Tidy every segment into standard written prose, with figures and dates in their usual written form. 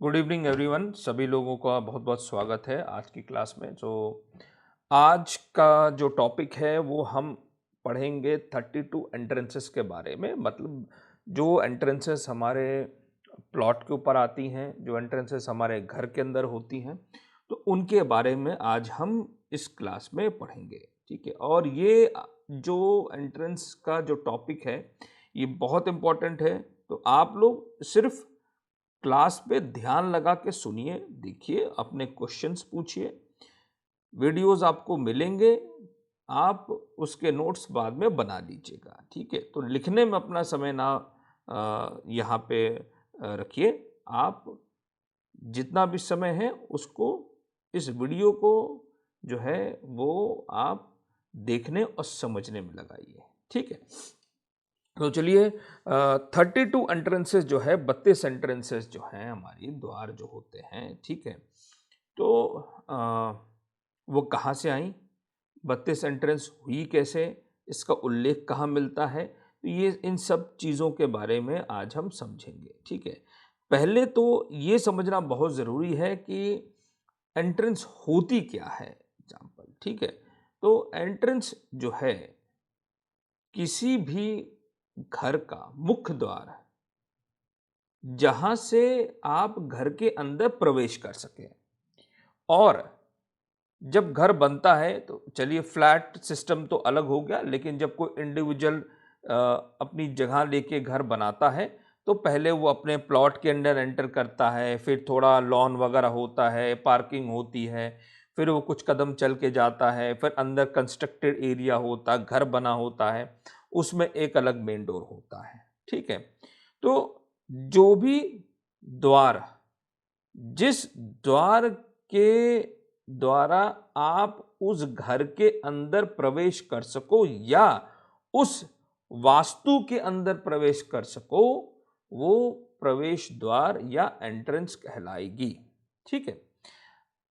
Good evening everyone. सभी लोगों का बहुत बहुत स्वागत है आज की क्लास में। आज का जो टॉपिक है वो हम पढ़ेंगे 32 एंट्रेंसेस के बारे में। मतलब जो एंट्रेंसेस हमारे प्लॉट के ऊपर आती हैं, जो एंट्रेंसेस हमारे घर के अंदर होती हैं, तो उनके बारे में आज हम इस क्लास में पढ़ेंगे। ठीक है, और ये जो एंट्रेंस का जो टॉपिक है ये बहुत इम्पोर्टेंट है। तो आप लोग सिर्फ क्लास पे ध्यान लगा के सुनिए, देखिए, अपने क्वेश्चंस पूछिए। वीडियोस आपको मिलेंगे, आप उसके नोट्स बाद में बना लीजिएगा। ठीक है, तो लिखने में अपना समय ना यहाँ पे रखिए। आप जितना भी समय है उसको, इस वीडियो को जो है वो आप देखने और समझने में लगाइए। ठीक है, तो चलिए 32 एंट्रेंसेस जो है, 32 एंट्रेंसेस जो हैं हमारी द्वार जो होते हैं, ठीक है। तो वो कहाँ से आई, 32 एंट्रेंस हुई कैसे, इसका उल्लेख कहाँ मिलता है, तो ये इन सब चीज़ों के बारे में आज हम समझेंगे। ठीक है, पहले तो ये समझना बहुत ज़रूरी है कि एंट्रेंस होती क्या है। एग्जाम्पल, ठीक है, तो एंट्रेंस जो है किसी भी घर का मुख्य द्वार, जहां से आप घर के अंदर प्रवेश कर सके। और जब घर बनता है तो चलिए फ्लैट सिस्टम तो अलग हो गया, लेकिन जब कोई इंडिविजुअल अपनी जगह लेके घर बनाता है तो पहले वो अपने प्लॉट के अंदर एंटर करता है, फिर थोड़ा लॉन वगैरह होता है, पार्किंग होती है, फिर वो कुछ कदम चल के जाता है, फिर अंदर कंस्ट्रक्टेड एरिया होता है, घर बना होता है, उसमें एक अलग मेन डोर होता है। ठीक है, तो जो भी द्वार, जिस द्वार के द्वारा आप उस घर के अंदर प्रवेश कर सको या उस वास्तु के अंदर प्रवेश कर सको, वो प्रवेश द्वार या एंट्रेंस कहलाएगी। ठीक है,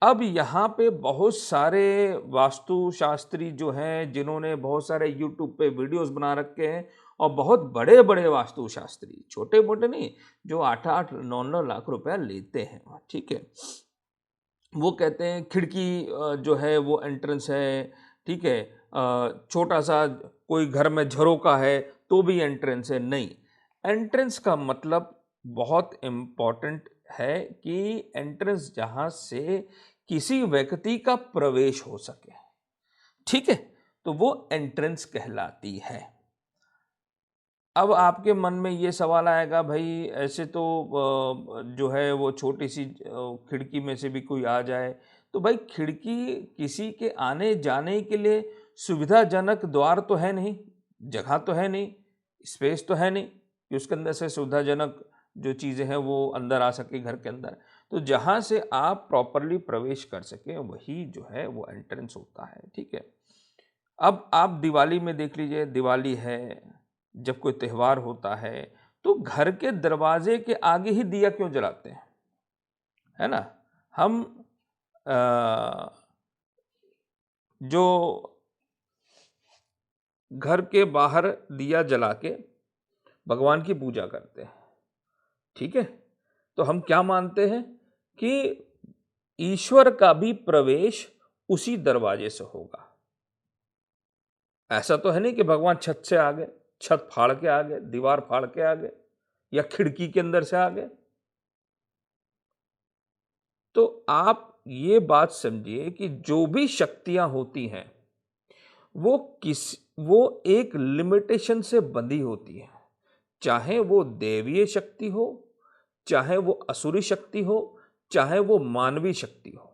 अब यहाँ पे बहुत सारे वास्तुशास्त्री जो हैं, जिन्होंने बहुत सारे यूट्यूब पे वीडियोस बना रखे हैं, और बहुत बड़े बड़े वास्तुशास्त्री, छोटे मोटे नहीं, जो 8-8 9-9 लाख रुपया लेते हैं। ठीक है, वो कहते हैं खिड़की जो है वो एंट्रेंस है। ठीक है, छोटा सा कोई घर में झरोका है तो भी एंट्रेंस है। नहीं, एंट्रेंस का मतलब बहुत इम्पोर्टेंट है कि एंट्रेंस जहां से किसी व्यक्ति का प्रवेश हो सके। ठीक है, तो वो एंट्रेंस कहलाती है। अब आपके मन में ये सवाल आएगा, भाई ऐसे तो जो है वो छोटी सी खिड़की में से भी कोई आ जाए, तो भाई खिड़की किसी के आने जाने के लिए सुविधाजनक द्वार तो है नहीं, जगह तो है नहीं, स्पेस तो है नहीं कि उसके अंदर से सुविधाजनक जो चीज़ें हैं वो अंदर आ सके घर के अंदर। तो जहाँ से आप प्रॉपरली प्रवेश कर सकें वही जो है वो एंट्रेंस होता है। ठीक है, अब आप दिवाली में देख लीजिए, दिवाली है, जब कोई त्यौहार होता है तो घर के दरवाजे के आगे ही दिया क्यों जलाते हैं, है ना। हम जो घर के बाहर दिया जला के भगवान की पूजा करते हैं। ठीक है, तो हम क्या मानते हैं कि ईश्वर का भी प्रवेश उसी दरवाजे से होगा। ऐसा तो है नहीं कि भगवान छत से आ गए, छत फाड़ के आ गए, दीवार फाड़ के आ गए, या खिड़की के अंदर से आ गए। तो आप ये बात समझिए कि जो भी शक्तियां होती हैं वो वो एक लिमिटेशन से बंधी होती है। चाहे वो देवीय शक्ति हो, चाहे वो असुरी शक्ति हो, चाहे वो मानवीय शक्ति हो,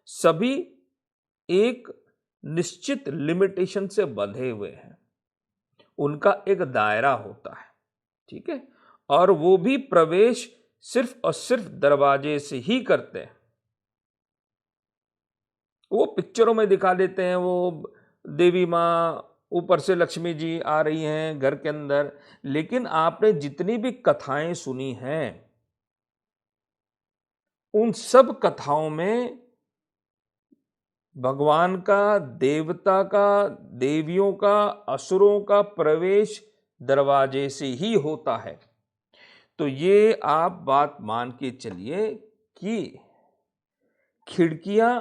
सभी एक निश्चित लिमिटेशन से बंधे हुए हैं। उनका एक दायरा होता है। ठीक है, और वो भी प्रवेश सिर्फ और सिर्फ दरवाजे से ही करते हैं। वो पिक्चरों में दिखा देते हैं, वो देवी माँ, ऊपर से लक्ष्मी जी आ रही हैं घर के अंदर, लेकिन आपने जितनी भी कथाएं सुनी हैं, उन सब कथाओं में भगवान का, देवता का, देवियों का, असुरों का प्रवेश दरवाजे से ही होता है। तो ये आप बात मान के चलिए कि खिड़कियां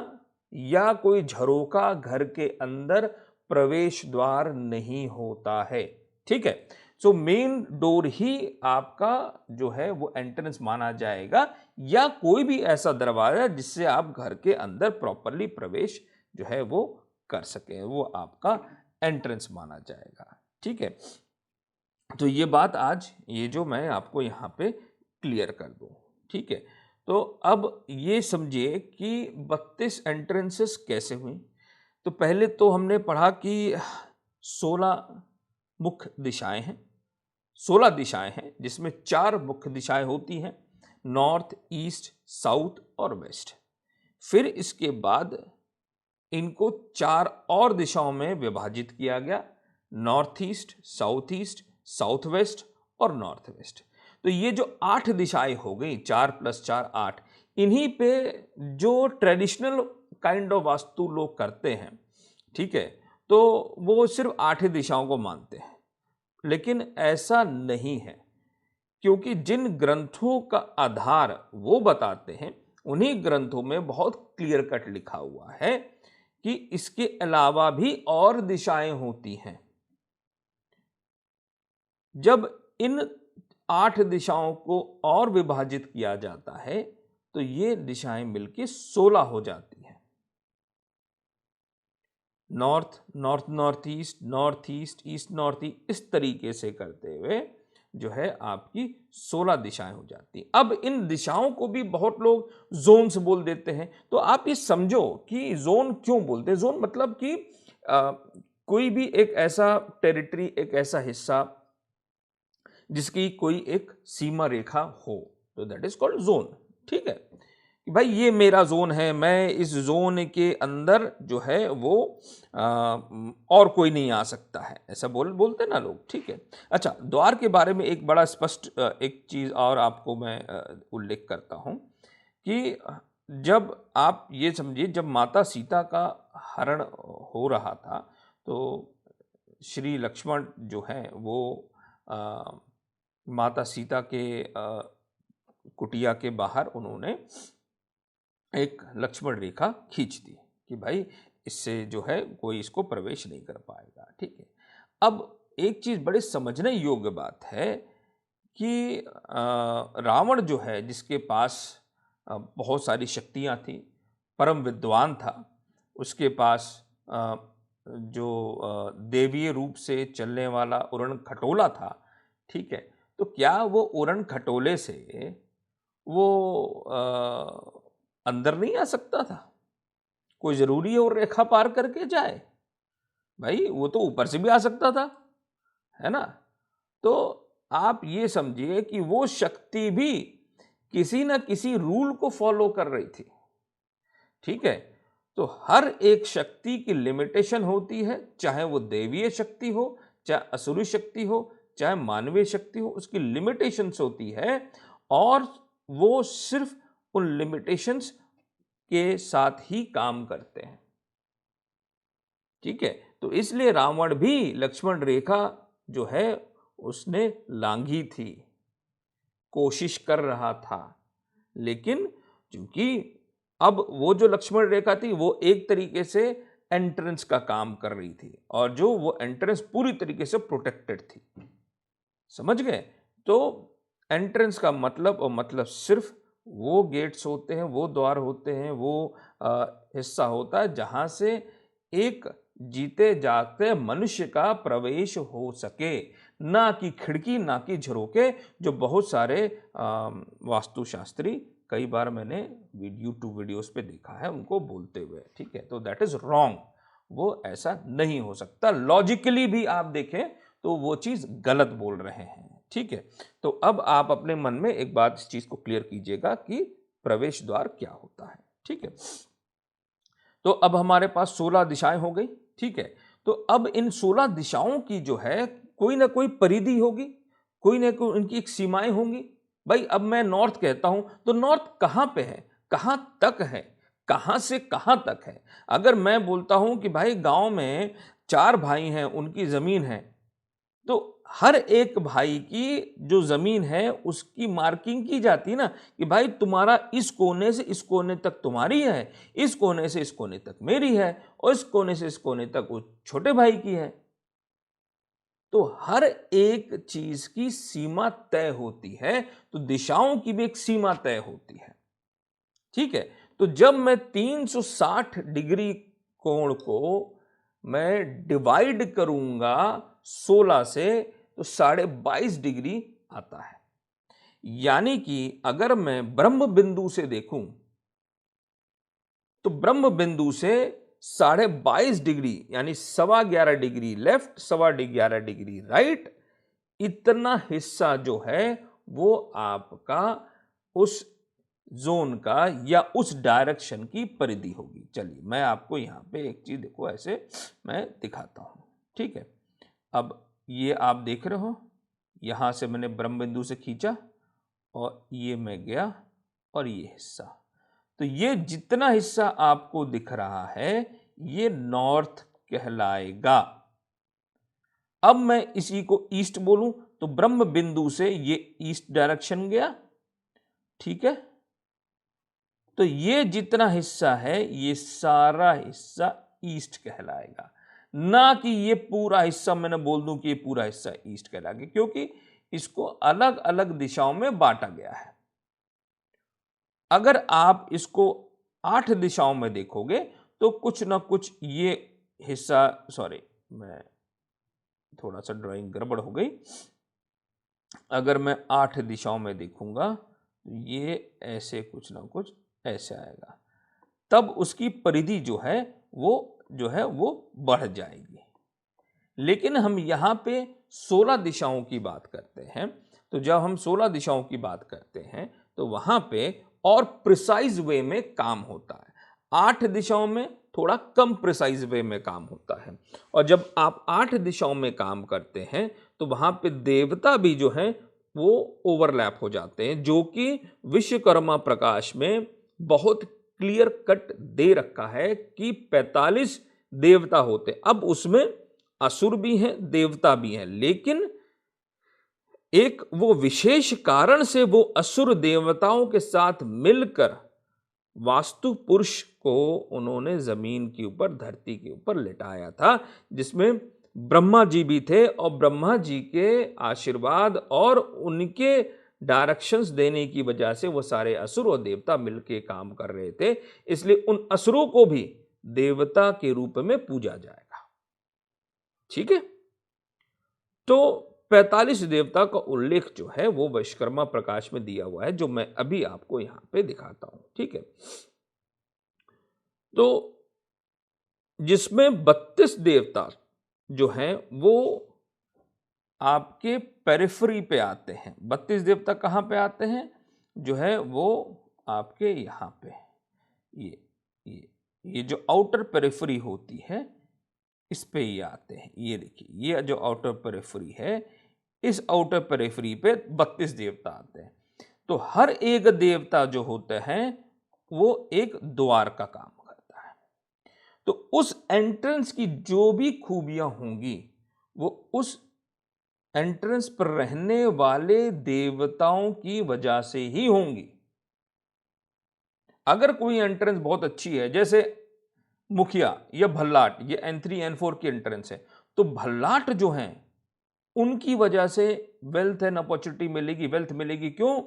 या कोई झरोका घर के अंदर प्रवेश द्वार नहीं होता है। ठीक है, सो मेन डोर ही आपका जो है वो एंट्रेंस माना जाएगा, या कोई भी ऐसा दरवाजा जिससे आप घर के अंदर प्रॉपरली प्रवेश जो है वो कर सके, वो आपका एंट्रेंस माना जाएगा। ठीक है, तो ये बात आज ये जो मैं आपको यहाँ पे क्लियर कर दूं। ठीक है, तो अब ये समझिए कि 32 एंट्रेंसेस कैसे हुई। तो पहले तो हमने पढ़ा कि 16 मुख्य दिशाएं हैं, 16 दिशाएं हैं जिसमें 4 मुख्य दिशाएं होती हैं, नॉर्थ, ईस्ट, साउथ और वेस्ट। फिर इसके बाद इनको 4 और दिशाओं में विभाजित किया गया, नॉर्थ ईस्ट, साउथ वेस्ट और नॉर्थ वेस्ट। तो ये जो 8 दिशाएं हो गई, 4 + 4 8, इन्हीं पे जो ट्रेडिशनल काइंड ऑफ वास्तु लोग करते हैं, ठीक है, तो वो सिर्फ 8 ही दिशाओं को मानते हैं। लेकिन ऐसा नहीं है, क्योंकि जिन ग्रंथों का आधार वो बताते हैं उन्हीं ग्रंथों में बहुत क्लियर कट लिखा हुआ है कि इसके अलावा भी और दिशाएं होती हैं। जब इन 8 दिशाओं को और विभाजित किया जाता है तो ये दिशाएं मिलके 16 हो जाती हैं। North, north east, east north east, इस तरीके से करते हुए जो है आपकी 16 दिशाएं हो जाती हैं। अब इन दिशाओं को भी बहुत लोग जोन्स बोल देते हैं। तो आप ये समझो कि जोन क्यों बोलते हैं। जोन मतलब कि कोई भी एक ऐसा टेरिटरी, एक ऐसा हिस्सा जिसकी कोई एक सीमा रेखा हो, तो दैट इज कॉल्ड जोन। ठीक है कि भाई ये मेरा जोन है, मैं इस जोन के अंदर जो है वो और कोई नहीं आ सकता है, ऐसा बोलते ना लोग। ठीक है, अच्छा, द्वार के बारे में एक बड़ा स्पष्ट एक चीज और आपको मैं उल्लेख करता हूं कि जब आप ये समझिए, जब माता सीता का हरण हो रहा था तो श्री लक्ष्मण जो है वो माता सीता के कुटिया के बाहर उन्होंने एक लक्ष्मण रेखा खींच दी कि भाई इससे जो है कोई इसको प्रवेश नहीं कर पाएगा। ठीक है, अब एक चीज बड़े समझने योग्य बात है कि रावण जो है, जिसके पास बहुत सारी शक्तियां थी, परम विद्वान था, उसके पास जो देवीय रूप से चलने वाला उरण खटोला था। ठीक है, तो क्या वो उरण खटोले से वो अंदर नहीं आ सकता था? कोई जरूरी है वो रेखा पार करके जाए? भाई वो तो ऊपर से भी आ सकता था, है ना। तो आप ये समझिए कि वो शक्ति भी किसी ना किसी रूल को फॉलो कर रही थी। ठीक है, तो हर एक शक्ति की लिमिटेशन होती है, चाहे वो देवीय शक्ति हो, चाहे असुरी शक्ति हो, चाहे मानवीय शक्ति हो, उसकी लिमिटेशंस होती है और वो सिर्फ उन लिमिटेशंस के साथ ही काम करते हैं। ठीक है, तो इसलिए रावण भी लक्ष्मण रेखा जो है उसने लांघी थी, कोशिश कर रहा था, लेकिन क्योंकि अब वो जो लक्ष्मण रेखा थी वो एक तरीके से एंट्रेंस का काम कर रही थी और जो वो एंट्रेंस पूरी तरीके से प्रोटेक्टेड थी। समझ गए? तो एंट्रेंस का मतलब, और मतलब सिर्फ वो गेट्स होते हैं, वो द्वार होते हैं, वो हिस्सा होता है जहां से एक जीते जागते मनुष्य का प्रवेश हो सके, ना कि खिड़की, ना कि झरोके, जो बहुत सारे वास्तुशास्त्री, कई बार मैंने वीडियोस पे देखा है उनको बोलते हुए। ठीक है, तो दैट इज रॉन्ग, वो ऐसा नहीं हो सकता। लॉजिकली भी आप देखें तो वो चीज गलत बोल रहे हैं। ठीक है, तो अब आप अपने मन में एक बात, इस चीज को क्लियर कीजिएगा कि प्रवेश द्वार क्या होता है। ठीक है, तो अब हमारे पास 16 दिशाएं हो गई। ठीक है, तो अब इन 16 दिशाओं की जो है कोई ना कोई परिधि होगी, कोई ना कोई उनकी एक सीमाएं होंगी। भाई अब मैं नॉर्थ कहता हूं तो नॉर्थ कहां पे है, कहां तक है, कहां से कहां तक है। अगर मैं बोलता हूं कि भाई गांव में 4 भाई हैं, उनकी जमीन है, तो हर एक भाई की जो जमीन है उसकी मार्किंग की जाती है ना, कि भाई तुम्हारा इस कोने से इस कोने तक तुम्हारी है, इस कोने से इस कोने तक मेरी है, और इस कोने से इस कोने तक उस छोटे भाई की है। तो हर एक चीज की सीमा तय होती है, तो दिशाओं की भी एक सीमा तय होती है। ठीक है, तो जब मैं 360 डिग्री कोण को मैं डिवाइड करूंगा 16 से, तो 22.5 डिग्री आता है। यानी कि अगर मैं ब्रह्म बिंदु से देखूं, तो ब्रह्म बिंदु से 22.5 डिग्री यानी 11.25 डिग्री लेफ्ट, 11.25 डिग्री राइट, इतना हिस्सा जो है वो आपका उस जोन का या उस डायरेक्शन की परिधि होगी। चलिए मैं आपको यहां पे एक चीज देखो ऐसे मैं दिखाता हूं। ठीक है, अब ये आप देख रहे हो, यहां से मैंने ब्रह्म बिंदु से खींचा और ये मैं गया, और ये हिस्सा, तो ये जितना हिस्सा आपको दिख रहा है ये नॉर्थ कहलाएगा। अब मैं इसी को ईस्ट बोलूं तो ब्रह्म बिंदु से ये ईस्ट डायरेक्शन गया। ठीक है, तो ये जितना हिस्सा है ये सारा हिस्सा ईस्ट कहलाएगा, ना कि ये पूरा हिस्सा मैंने बोल दूं कि ये पूरा हिस्सा ईस्ट कहलाएगा, क्योंकि इसको अलग अलग दिशाओं में बांटा गया है। अगर आप इसको 8 दिशाओं में देखोगे तो कुछ ना कुछ ये हिस्सा, सॉरी मैं थोड़ा सा ड्राइंग गड़बड़ हो गई, अगर मैं 8 दिशाओं में देखूंगा तो ये ऐसे कुछ ना कुछ ऐसे आएगा, तब उसकी परिधि जो है वो बढ़ जाएगी। लेकिन हम यहाँ पे 16 दिशाओं की बात करते हैं, तो जब हम 16 दिशाओं की बात करते हैं तो वहां पे और प्रिसाइज वे में काम होता है। 8 दिशाओं में थोड़ा कम प्रिसाइज वे में काम होता है, और जब आप 8 दिशाओं में काम करते हैं तो वहां पे देवता भी जो हैं वो ओवरलैप हो जाते हैं, जो कि विश्वकर्मा प्रकाश में बहुत क्लियर कट दे रखा है कि 45 देवता होते। अब उसमें असुर भी हैं, देवता भी हैं, लेकिन एक वो विशेष कारण से वो असुर देवताओं के साथ मिलकर वास्तु पुरुष को उन्होंने जमीन के ऊपर, धरती के ऊपर लिटाया था, जिसमें ब्रह्मा जी भी थे, और ब्रह्मा जी के आशीर्वाद और उनके डायरेक्शंस देने की वजह से वो सारे असुर और देवता मिलके काम कर रहे थे। इसलिए उन असुरों को भी देवता के रूप में पूजा जाएगा। ठीक है, तो 45 देवता का उल्लेख जो है वो विश्वकर्मा प्रकाश में दिया हुआ है, जो मैं अभी आपको यहां पे दिखाता हूं। ठीक है, तो जिसमें 32 देवता जो हैं वो आपके पेरिफरी पे आते हैं। 32 देवता कहां पे आते हैं, जो है वो आपके यहां पे, ये ये ये जो आउटर पेरिफरी होती है इस पे ये आते हैं। ये देखिए, ये जो आउटर पेरिफरी है, इस आउटर पेरिफरी पे 32 देवता आते हैं। तो हर एक देवता जो होते हैं वो एक द्वार का काम करता है। तो उस एंट्रेंस की जो भी खूबियां होंगी वो उस एंट्रेंस पर रहने वाले देवताओं की वजह से ही होंगी। अगर कोई एंट्रेंस बहुत अच्छी है, जैसे मुखिया या भल्लाट, ये N3 N4 की एंट्रेंस है, तो भल्लाट जो हैं उनकी वजह से वेल्थ एंड अपॉर्चुनिटी मिलेगी, वेल्थ मिलेगी। क्यों?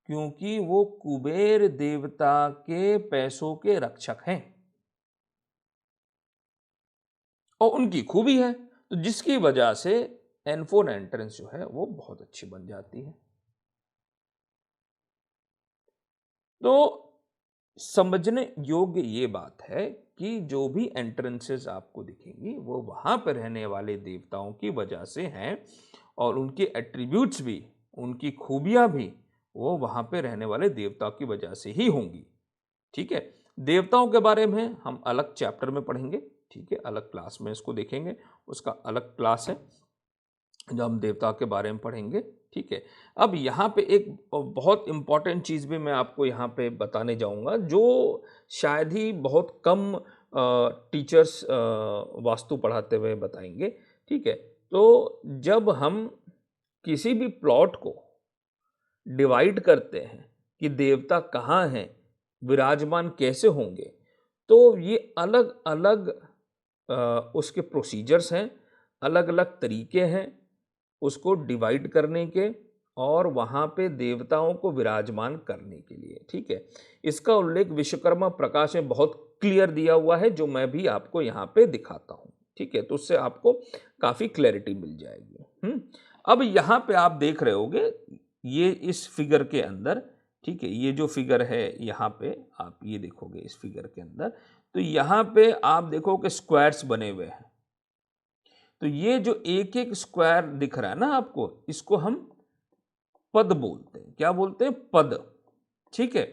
क्योंकि वो कुबेर देवता के पैसों के रक्षक हैं और उनकी खूबी है, तो जिसकी वजह से N4 एंट्रेंस जो है वो बहुत अच्छी बन जाती है। तो समझने योग्य ये बात है कि जो भी एंट्रेंसेस आपको दिखेंगी वो वहां पर रहने वाले देवताओं की वजह से हैं, और उनके एट्रीब्यूट्स भी, उनकी खूबियां भी वो वहां पे रहने वाले देवताओं की वजह से ही होंगी। ठीक है, देवताओं के बारे में हम अलग चैप्टर में पढ़ेंगे। ठीक है, अलग क्लास में इसको देखेंगे, उसका अलग क्लास है जो हम देवताओं के बारे में पढ़ेंगे। ठीक है, अब यहाँ पे एक बहुत इंपॉर्टेंट चीज़ भी मैं आपको यहाँ पे बताने जाऊँगा, जो शायद ही बहुत कम टीचर्स वास्तु पढ़ाते हुए बताएंगे। ठीक है, तो जब हम किसी भी प्लॉट को डिवाइड करते हैं कि देवता कहाँ हैं, विराजमान कैसे होंगे, तो ये अलग अलग उसके प्रोसीजर्स हैं, अलग अलग तरीके हैं उसको डिवाइड करने के और वहाँ पे देवताओं को विराजमान करने के लिए। ठीक है, इसका उल्लेख विश्वकर्मा प्रकाश में बहुत क्लियर दिया हुआ है, जो मैं भी आपको यहाँ पे दिखाता हूँ। ठीक है, तो उससे आपको काफ़ी क्लैरिटी मिल जाएगी। अब यहाँ पे आप देख रहे होगे ये इस फिगर के अंदर, ठीक है, ये जो फिगर है यहाँ पे आप ये देखोगे इस फिगर के अंदर, तो यहाँ पे आप देखोगे स्क्वायर्स बने हुए हैं। तो ये जो एक एक स्क्वायर दिख रहा है ना आपको, इसको हम पद बोलते हैं। क्या बोलते हैं? पद। ठीक है,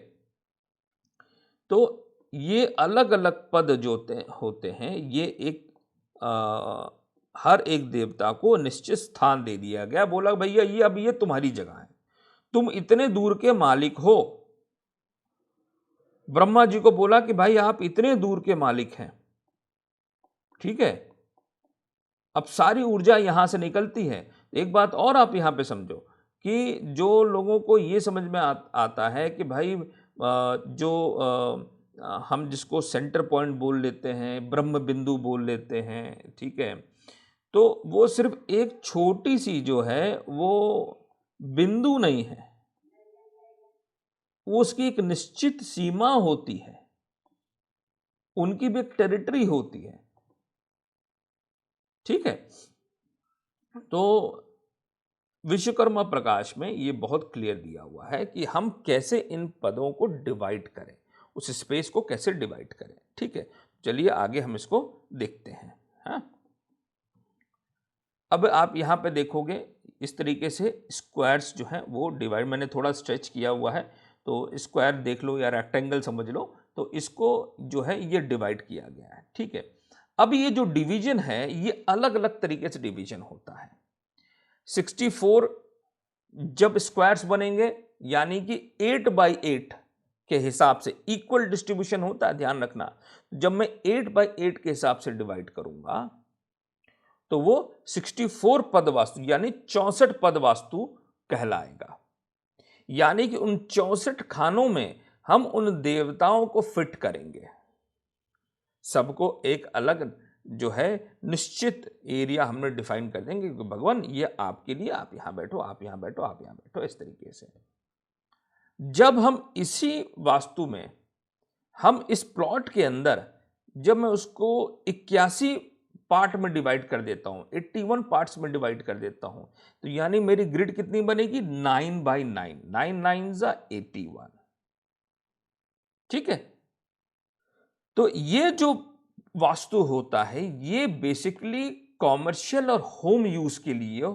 तो ये अलग अलग पद जो होते हैं, ये एक हर एक देवता को निश्चित स्थान दे दिया गया। बोला भैया ये अब ये तुम्हारी जगह है, तुम इतने दूर के मालिक हो। ब्रह्मा जी को बोला कि भाई आप इतने दूर के मालिक हैं। ठीक है, अब सारी ऊर्जा यहां से निकलती है। एक बात और आप यहां पे समझो कि जो लोगों को ये समझ में आता है कि भाई हम जिसको सेंटर पॉइंट बोल लेते हैं, ब्रह्म बिंदु बोल लेते हैं, ठीक है, तो वो सिर्फ एक छोटी सी जो है वो बिंदु नहीं है, वो उसकी एक निश्चित सीमा होती है, उनकी भी एक टेरिटरी होती है। ठीक है, तो विश्वकर्मा प्रकाश में ये बहुत क्लियर दिया हुआ है कि हम कैसे इन पदों को डिवाइड करें, उस स्पेस को कैसे डिवाइड करें। ठीक है, चलिए आगे हम इसको देखते हैं। हाँ, अब आप यहाँ पे देखोगे इस तरीके से स्क्वायर्स जो हैं वो डिवाइड, मैंने थोड़ा स्ट्रेच किया हुआ है, तो स्क्वायर देख लो या रेक्टेंगल समझ लो, तो इसको जो है ये डिवाइड किया गया है। ठीक है, अब ये जो डिवीजन है ये अलग अलग तरीके से डिवीजन होता है। 64 जब स्क्वायर्स बनेंगे यानी कि 8/8 के हिसाब से इक्वल डिस्ट्रीब्यूशन होता है, ध्यान रखना। जब मैं 8/8 के हिसाब से डिवाइड करूंगा तो वो 64 पद वास्तु यानी 64 पद वास्तु कहलाएगा। यानी कि उन 64 खानों में हम उन देवताओं को फिट करेंगे, सबको एक अलग जो है निश्चित एरिया हमने डिफाइन कर देंगे कि भगवान ये आपके लिए, आप यहां बैठो, आप यहां बैठो, आप यहां बैठो, इस तरीके से। जब हम इसी वास्तु में, हम इस प्लॉट के अंदर जब मैं उसको 81 पार्ट में डिवाइड कर देता हूं, 81 पार्ट्स में डिवाइड कर देता हूं, तो यानी मेरी ग्रिड कितनी बनेगी? 9/9, 9 9 81। ठीक है, तो ये जो वास्तु होता है ये बेसिकली कॉमर्शियल और होम यूज के लिए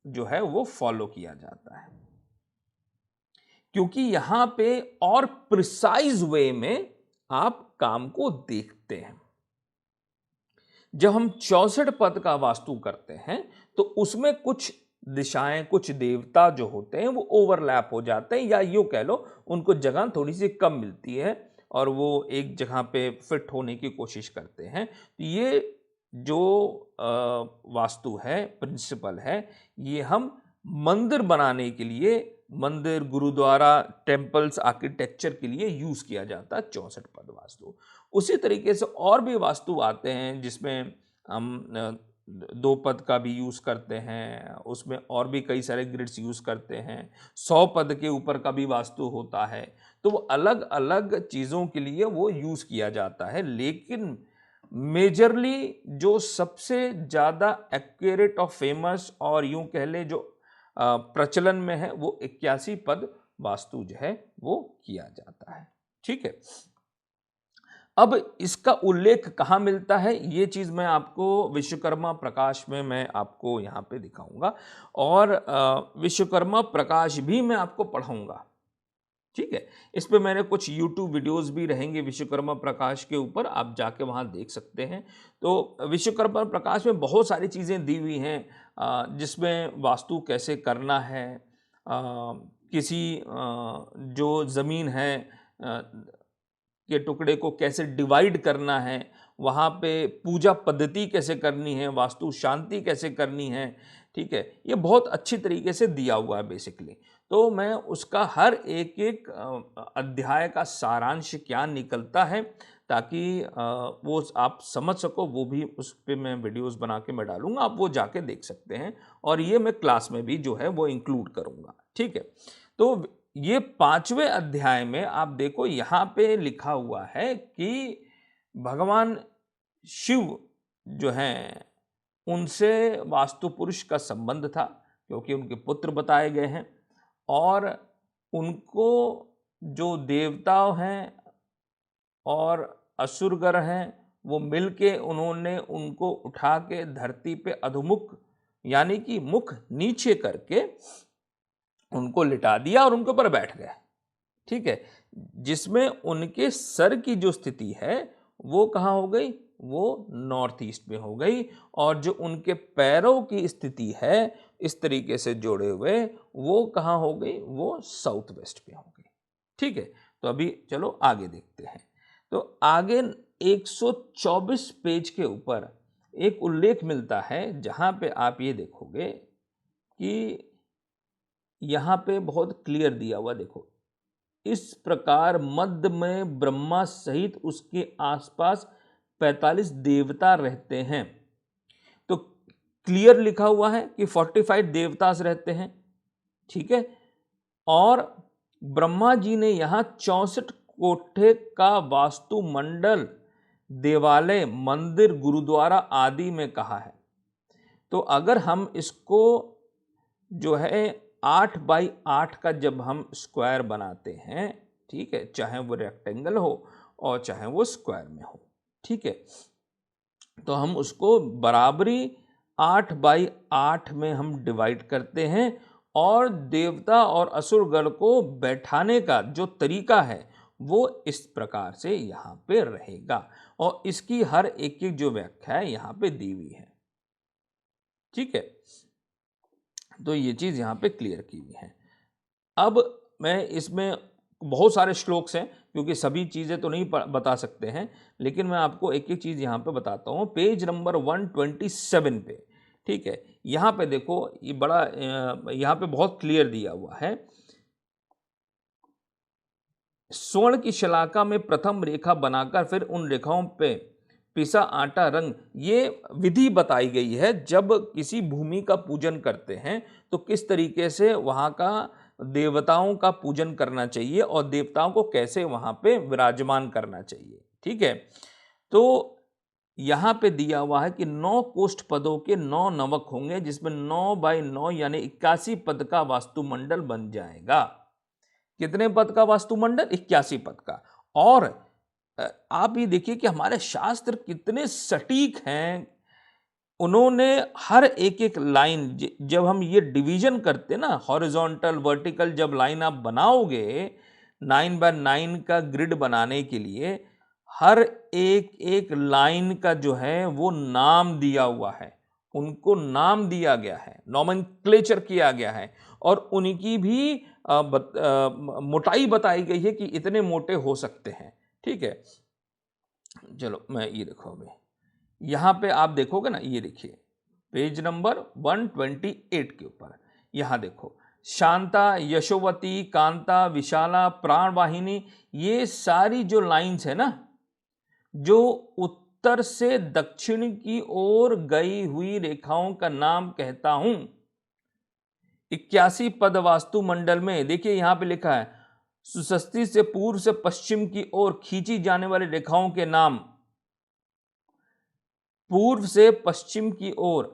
जो है वो फॉलो किया जाता है, क्योंकि यहां पे और प्रिसाइज वे में आप काम को देखते हैं। जब हम 64 पद का वास्तु करते हैं तो उसमें कुछ दिशाएं, कुछ देवता जो होते हैं वो ओवरलैप हो जाते हैं, या यूं कह लो उनको जगह थोड़ी सी कम मिलती है और वो एक जगह पे फिट होने की कोशिश करते हैं। तो ये जो वास्तु है, प्रिंसिपल है, ये हम मंदिर बनाने के लिए, मंदिर, गुरुद्वारा, टेम्पल्स आर्किटेक्चर के लिए यूज किया जाता है 64 पद वास्तु। उसी तरीके से और भी वास्तु आते हैं जिसमें हम 2 पद का भी यूज करते हैं, उसमें और भी कई सारे ग्रिड्स यूज करते हैं, 100 पद के ऊपर का भी वास्तु होता है। तो वो अलग अलग चीजों के लिए वो यूज किया जाता है, लेकिन मेजरली जो सबसे ज्यादा एक्यूरेट और फेमस और यूं कह ले जो प्रचलन में है वो 81 पद वास्तु जो है वो किया जाता है। ठीक है, अब इसका उल्लेख कहाँ मिलता है, ये चीज मैं आपको विश्वकर्मा प्रकाश में मैं आपको यहाँ पे दिखाऊंगा, और विश्वकर्मा प्रकाश भी मैं आपको पढ़ाऊंगा। ठीक है, इस पे मैंने कुछ YouTube वीडियोस भी रहेंगे विश्वकर्मा प्रकाश के ऊपर, आप जाके वहाँ देख सकते हैं। तो विश्वकर्मा प्रकाश में बहुत सारी चीज़ें दी हुई हैं जिसमें वास्तु कैसे करना है, किसी जो ज़मीन है के टुकड़े को कैसे डिवाइड करना है, वहाँ पे पूजा पद्धति कैसे करनी है, वास्तु शांति कैसे करनी है, ठीक है, ये बहुत अच्छी तरीके से दिया हुआ है बेसिकली। तो मैं उसका हर एक एक अध्याय का सारांश क्या निकलता है ताकि वो आप समझ सको, वो भी उस पे मैं वीडियोस बना के मैं डालूंगा, आप वो जाके देख सकते हैं, और ये मैं क्लास में भी जो है वो इंक्लूड करूंगा, ठीक है। तो ये 5वें अध्याय में आप देखो यहाँ पे लिखा हुआ है कि भगवान शिव जो हैं उनसे वास्तु पुरुष का संबंध था, क्योंकि उनके पुत्र बताए गए हैं, और उनको जो देवता हैं और असुरगण हैं वो मिलके उन्होंने उनको उठा के धरती पे अधोमुख यानी कि मुख नीचे करके उनको लिटा दिया और उनके ऊपर बैठ गए, ठीक है। जिसमें उनके सर की जो स्थिति है वो कहाँ हो गई, वो नॉर्थ ईस्ट में हो गई, और जो उनके पैरों की स्थिति है इस तरीके से जोड़े हुए वो कहाँ हो गई, वो साउथ वेस्ट में हो गई, ठीक है। तो अभी चलो आगे देखते हैं। तो आगे 124 पेज के ऊपर एक उल्लेख मिलता है जहां पे आप ये देखोगे कि यहाँ पे बहुत क्लियर दिया हुआ, देखो, इस प्रकार मध्य में ब्रह्मा सहित उसके आसपास 45 देवता रहते हैं। तो क्लियर लिखा हुआ है कि 45 देवतास रहते हैं, ठीक है। और ब्रह्मा जी ने यहाँ 64 कोठे का वास्तुमंडल देवालय, मंदिर, गुरुद्वारा आदि में कहा है। तो अगर हम इसको जो है 8 बाई 8 का जब हम स्क्वायर बनाते हैं, ठीक है, चाहे वो रेक्टेंगल हो और चाहे वो स्क्वायर में हो, ठीक है, तो हम उसको बराबरी 8 बाई 8 में हम डिवाइड करते हैं, और देवता और असुरगण को बैठाने का जो तरीका है वो इस प्रकार से यहाँ पे रहेगा, और इसकी हर एक एक जो व्याख्या है यहाँ पे दी हुई है, ठीक है। तो ये चीज यहाँ पे क्लियर की हुई है। अब मैं इसमें बहुत सारे श्लोक्स हैं, क्योंकि सभी चीज़ें तो नहीं बता सकते हैं, लेकिन मैं आपको एक एक चीज़ यहाँ पे बताता हूँ। पेज नंबर 127 पे, ठीक है, यहाँ पे देखो, ये बड़ा यहाँ पे बहुत क्लियर दिया हुआ है। स्वर्ण की शलाका में प्रथम रेखा बनाकर फिर उन रेखाओं पे पिसा आटा रंग, ये विधि बताई गई है। जब किसी भूमि का पूजन करते हैं तो किस तरीके से वहाँ का देवताओं का पूजन करना चाहिए और देवताओं को कैसे वहाँ पे विराजमान करना चाहिए, ठीक है। तो यहाँ पे दिया हुआ है कि 9 कोष्ठ पदों के 9 नवक होंगे, जिसमें 9 बाई 9 यानी 81 पद का वास्तुमंडल बन जाएगा। कितने पद का वास्तुमंडल? 81 पद का। और आप ये देखिए कि हमारे शास्त्र कितने सटीक हैं। उन्होंने हर एक एक लाइन, जब हम ये डिवीजन करते ना, हॉरिजॉन्टल वर्टिकल, जब लाइन आप बनाओगे 9 बाय 9 का ग्रिड बनाने के लिए, हर एक एक लाइन का जो है वो नाम दिया हुआ है, उनको नाम दिया गया है, नॉमेनक्लेचर किया गया है, और उनकी भी मोटाई बताई गई है कि इतने मोटे हो सकते हैं, ठीक है। चलो मैं ये देखो, अभी यहाँ पे आप देखोगे ना, ये देखिए पेज नंबर 128 के ऊपर, यहाँ देखो, शांता, यशोवती, कांता, विशाला, प्राणवाहिनी, ये सारी जो लाइंस है ना, जो उत्तर से दक्षिण की ओर गई हुई रेखाओं का नाम कहता हूं। 81 पद वास्तु मंडल में देखिए यहां पे लिखा है, सुषष्टि से पूर्व से पश्चिम की ओर खींची जाने वाली रेखाओं के नाम। पूर्व से पश्चिम की ओर,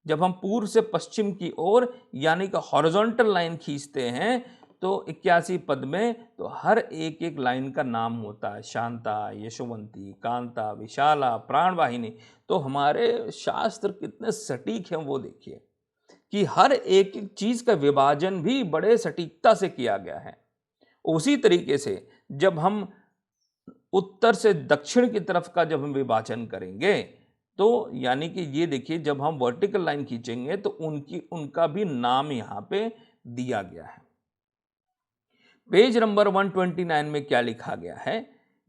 जब हम पूर्व से पश्चिम की ओर यानी कि हॉरिजॉन्टल लाइन खींचते हैं तो 81 पद में तो हर एक एक लाइन का नाम होता है, शांता, यशोवंती, कांता, विशाला, प्राणवाहिनी। तो हमारे शास्त्र कितने सटीक हैं वो देखिए कि हर एक एक चीज का विभाजन भी बड़े सटीकता से किया गया है। उसी तरीके से जब हम उत्तर से दक्षिण की तरफ का जब हम विभाजन करेंगे तो यानी कि ये देखिए, जब हम वर्टिकल लाइन खींचेंगे तो उनका भी नाम यहां पे दिया गया है। पेज नंबर 129 में क्या लिखा गया है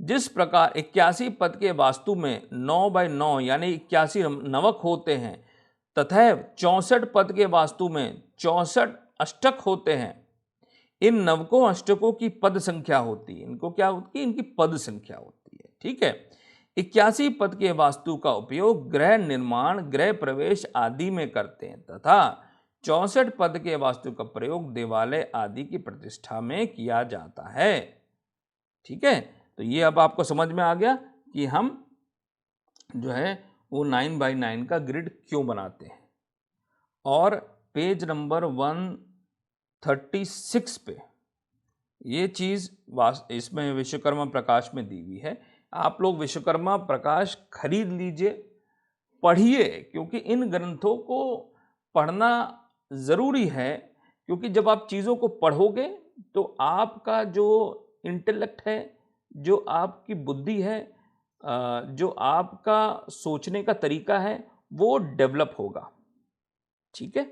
जिस प्रकार 81 पद के वास्तु में 9x9 यानी 81 नवक होते हैं तथा 64 पद के वास्तु में 64 अष्टक होते हैं, इन नवकों अष्टकों की पद संख्या होती है। इनको क्या होती है? इनकी पद संख्या होती है। ठीक है। 81 पद के वास्तु का उपयोग गृह निर्माण, गृह प्रवेश आदि में करते हैं तथा 64 पद के वास्तु का प्रयोग देवालय आदि की प्रतिष्ठा में किया जाता है। ठीक है। तो ये अब आपको समझ में आ गया कि हम जो है वो 9x9 का ग्रिड क्यों बनाते हैं। और पेज नंबर 136 पे ये चीज़ इसमें विश्वकर्मा प्रकाश में दी हुई है। आप लोग विश्वकर्मा प्रकाश खरीद लीजिए, पढ़िए, क्योंकि इन ग्रंथों को पढ़ना ज़रूरी है। क्योंकि जब आप चीज़ों को पढ़ोगे तो आपका जो इंटेलेक्ट है, जो आपकी बुद्धि है, जो आपका सोचने का तरीका है, वो डेवलप होगा। ठीक है।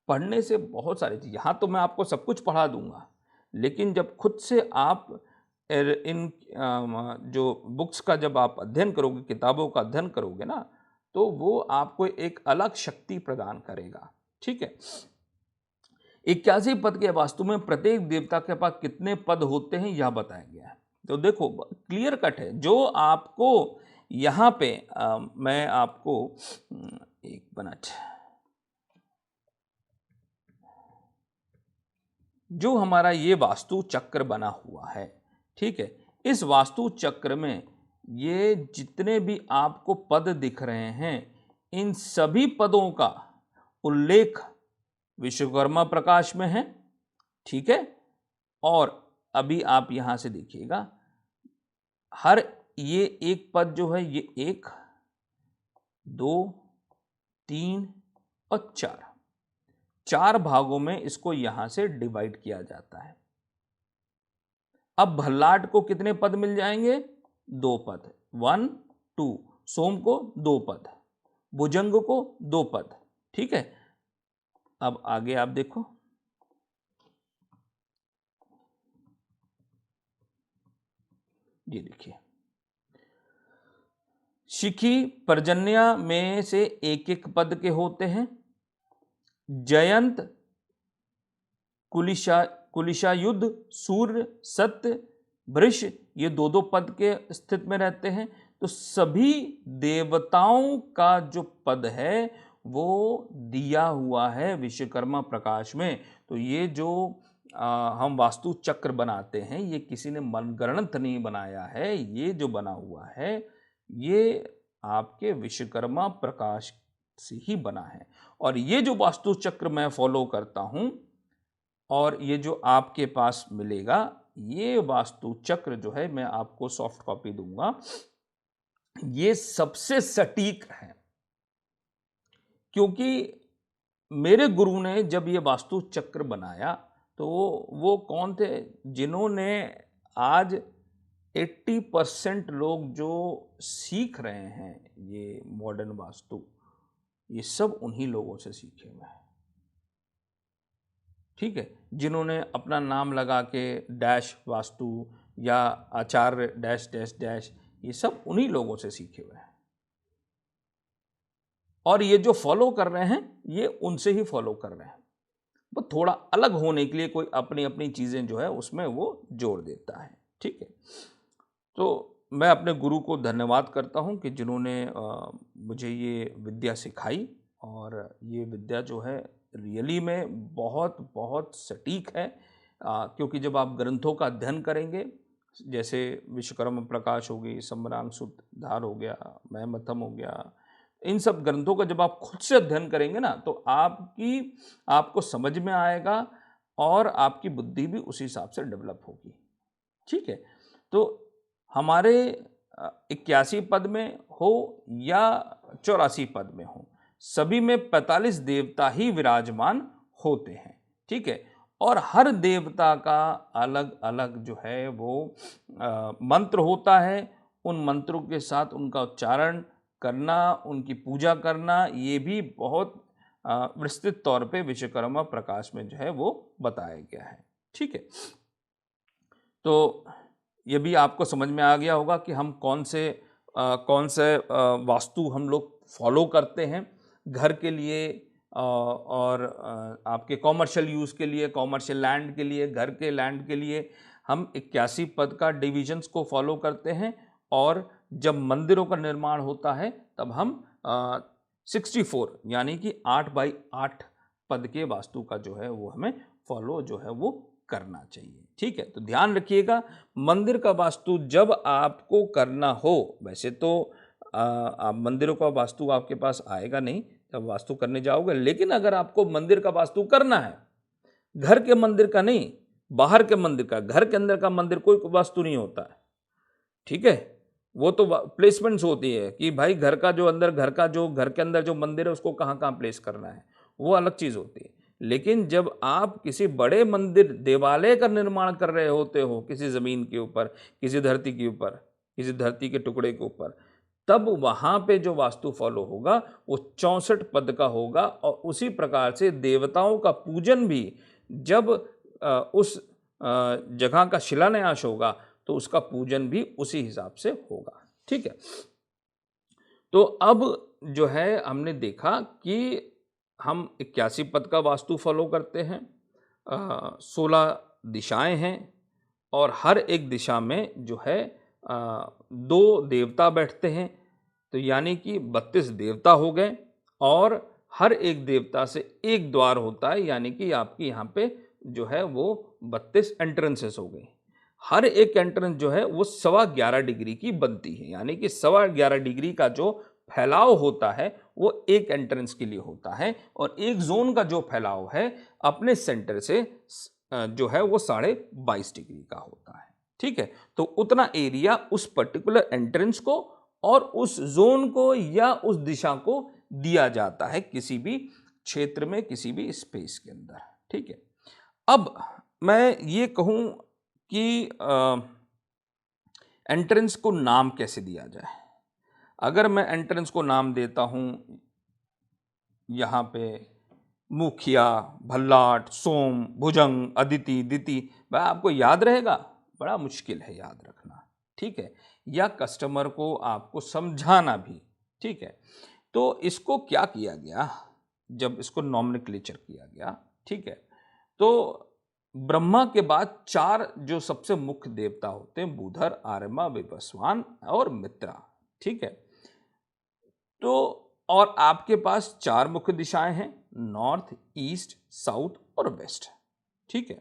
पढ़ने से बहुत सारी चीज़, यहाँ तो मैं आपको सब कुछ पढ़ा दूंगा, लेकिन जब खुद से आप इन जो बुक्स का जब आप अध्ययन करोगे, किताबों का अध्ययन करोगे ना, तो वो आपको एक अलग शक्ति प्रदान करेगा। ठीक है। 81 पद के वास्तु में प्रत्येक देवता के पास कितने पद होते हैं यह बताया गया है। तो देखो क्लियर कट है। जो आपको यहाँ पे मैं आपको एक मिनट, जो हमारा ये वास्तु चक्र बना हुआ है, ठीक है, इस वास्तु चक्र में ये जितने भी आपको पद दिख रहे हैं, इन सभी पदों का उल्लेख विश्वकर्मा प्रकाश में है। ठीक है। और अभी आप यहां से देखिएगा, हर ये एक पद जो है, ये 1 2 3 और 4 भागों में इसको यहां से डिवाइड किया जाता है। अब भल्लाट को कितने पद मिल जाएंगे? 2 पद, 1 2। सोम को 2 पद, भुजंग को 2 पद। ठीक है। अब आगे आप देखो, ये देखिए, शिखी पर्जन्य में से एक एक पद के होते हैं। जयंत, कुलिशायुद्ध, सूर्य, सत्य, वृष, ये 2-2 पद के स्थित में रहते हैं। तो सभी देवताओं का जो पद है वो दिया हुआ है विश्वकर्मा प्रकाश में। तो ये जो हम वास्तु चक्र बनाते हैं, ये किसी ने मनगढ़ंत नहीं बनाया है। ये जो बना हुआ है ये आपके विश्वकर्मा प्रकाश से ही बना है। और ये जो वास्तु चक्र मैं फॉलो करता हूं और ये जो आपके पास मिलेगा, ये वास्तु चक्र जो है, मैं आपको सॉफ्ट कॉपी दूंगा, ये सबसे सटीक है। क्योंकि मेरे गुरु ने जब ये वास्तु चक्र बनाया तो वो कौन थे? जिन्होंने आज 80% लोग जो सीख रहे हैं ये मॉडर्न वास्तु, ये सब उन्हीं लोगों से सीखे हुए हैं। ठीक है। जिन्होंने अपना नाम लगा के डैश वास्तु या आचार्य डैश डैश डैश, ये सब उन्हीं लोगों से सीखे हुए हैं। और ये जो फॉलो कर रहे हैं ये उनसे ही फॉलो कर रहे हैं। वो थोड़ा अलग होने के लिए कोई अपनी अपनी चीज़ें जो है उसमें वो जोड़ देता है। ठीक है। तो मैं अपने गुरु को धन्यवाद करता हूँ कि जिन्होंने मुझे ये विद्या सिखाई। और ये विद्या जो है रियली में बहुत बहुत सटीक है। क्योंकि जब आप ग्रंथों का अध्ययन करेंगे, जैसे विश्वकर्मा प्रकाश हो गई, सम्रांग सूत्रधार हो गया, महमथम हो गया, इन सब ग्रंथों का जब आप खुद से अध्ययन करेंगे ना, तो आपको समझ में आएगा और आपकी बुद्धि भी उसी हिसाब से डेवलप होगी। ठीक है। तो हमारे 81 पद में हो या 84 पद में हो, सभी में 45 देवता ही विराजमान होते हैं। ठीक है। और हर देवता का अलग अलग जो है वो मंत्र होता है। उन मंत्रों के साथ उनका उच्चारण करना, उनकी पूजा करना, ये भी बहुत विस्तृत तौर पे विश्वकर्मा प्रकाश में जो है वो बताया गया है। ठीक है। तो ये भी आपको समझ में आ गया होगा कि हम कौन से वास्तु हम लोग फॉलो करते हैं घर के लिए, और आपके कॉमर्शियल यूज़ के लिए, कॉमर्शियल लैंड के लिए, घर के लैंड के लिए हम 81 पद का डिविजन्स को फॉलो करते हैं। और जब मंदिरों का निर्माण होता है तब हम 64 यानी कि 8x8 पद के वास्तु का जो है वो हमें फॉलो जो है वो करना चाहिए। ठीक है, तो ध्यान रखिएगा, मंदिर का वास्तु जब आपको करना हो, वैसे तो आप मंदिरों का वास्तु आपके पास आएगा नहीं जब वास्तु करने जाओगे, लेकिन अगर आपको मंदिर का वास्तु करना है, घर के मंदिर का नहीं, बाहर के मंदिर का, घर के अंदर का मंदिर कोई वास्तु नहीं होता है। ठीक है, वो तो प्लेसमेंट्स होती है कि भाई घर के अंदर जो मंदिर है उसको कहाँ कहाँ प्लेस करना है, वो अलग चीज़ होती है। लेकिन जब आप किसी बड़े मंदिर देवालय का निर्माण कर रहे होते हो किसी ज़मीन के ऊपर, किसी धरती के ऊपर, किसी धरती के टुकड़े के ऊपर, तब वहाँ पे जो वास्तु फॉलो होगा वो 64 पद का होगा। और उसी प्रकार से देवताओं का पूजन भी जब उस जगह का शिलान्यास होगा तो उसका पूजन भी उसी हिसाब से होगा। ठीक है, तो अब जो है हमने देखा कि हम 81 पद का वास्तु फॉलो करते हैं, 16 दिशाएं हैं और हर एक दिशा में जो है 2 देवता बैठते हैं, तो यानी कि 32 देवता हो गए। और हर एक देवता से एक द्वार होता है, यानी कि आपकी यहाँ पे जो है वो 32 एंट्रेंसेस हो गई। हर एक एंट्रेंस जो है वो 11.25 डिग्री की बनती है, यानी कि 11.25 डिग्री का जो फैलाव होता है वो एक एंट्रेंस के लिए होता है। और एक जोन का जो फैलाव है अपने सेंटर से जो है वो 22.5 डिग्री का होता है। ठीक है, तो उतना एरिया उस पर्टिकुलर एंट्रेंस को और उस जोन को या उस दिशा को दिया जाता है किसी भी क्षेत्र में, किसी भी स्पेस के अंदर। ठीक है, अब मैं ये कहूँ कि एंट्रेंस को नाम कैसे दिया जाए। अगर मैं एंट्रेंस को नाम देता हूँ यहाँ पे मुखिया, भल्लाट, सोम, भुजंग, अदिति, दिति, वह आपको याद रहेगा? बड़ा मुश्किल है याद रखना। ठीक है, या कस्टमर को आपको समझाना भी। ठीक है, तो इसको क्या किया गया, जब इसको नॉमेनक्लेचर किया गया, ठीक है, तो ब्रह्मा के बाद 4 जो सबसे मुख्य देवता होते हैं, बुधर, आर्यमा, विवस्वान और मित्रा। ठीक है, तो और आपके पास 4 मुख्य दिशाएं हैं, नॉर्थ, ईस्ट, साउथ और वेस्ट। ठीक है,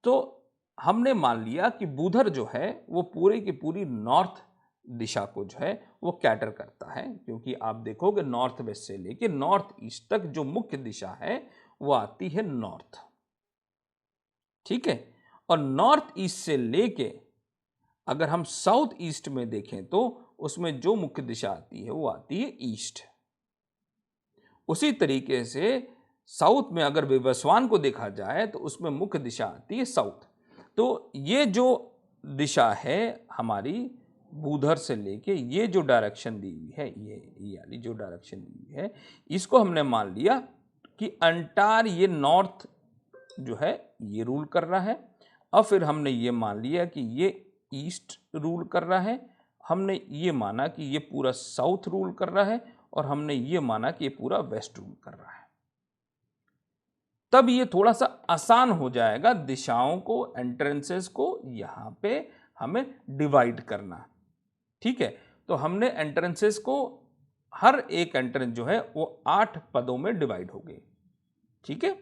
तो हमने मान लिया कि बुधर जो है वो पूरी की पूरी नॉर्थ दिशा को जो है वो कैटर करता है, क्योंकि आप देखोगे नॉर्थ वेस्ट से लेके नॉर्थ ईस्ट तक जो मुख्य दिशा है वो आती है नॉर्थ। ठीक है, और नॉर्थ ईस्ट से लेके अगर हम साउथ ईस्ट में देखें तो उसमें जो मुख्य दिशा आती है वो आती है ईस्ट। उसी तरीके से साउथ में अगर विवस्वान को देखा जाए तो उसमें मुख्य दिशा आती है साउथ। तो ये जो दिशा है हमारी बुधर से लेके ये जो डायरेक्शन दी हुई है, ये वाली जो डायरेक्शन दी हुई है, इसको हमने मान लिया कि अंटार ये नॉर्थ जो है ये रूल कर रहा है। अब फिर हमने ये मान लिया कि ये ईस्ट रूल कर रहा है, हमने ये माना कि ये पूरा साउथ रूल कर रहा है, और हमने ये माना कि ये पूरा वेस्ट रूल कर रहा है। तब ये थोड़ा सा आसान हो जाएगा दिशाओं को, एंट्रेंसेस को यहाँ पे हमें डिवाइड करना। ठीक है, तो हमने एंट्रेंसेस को, हर एक एंट्रेंस जो है वो 8 पदों में डिवाइड हो गई। ठीक है,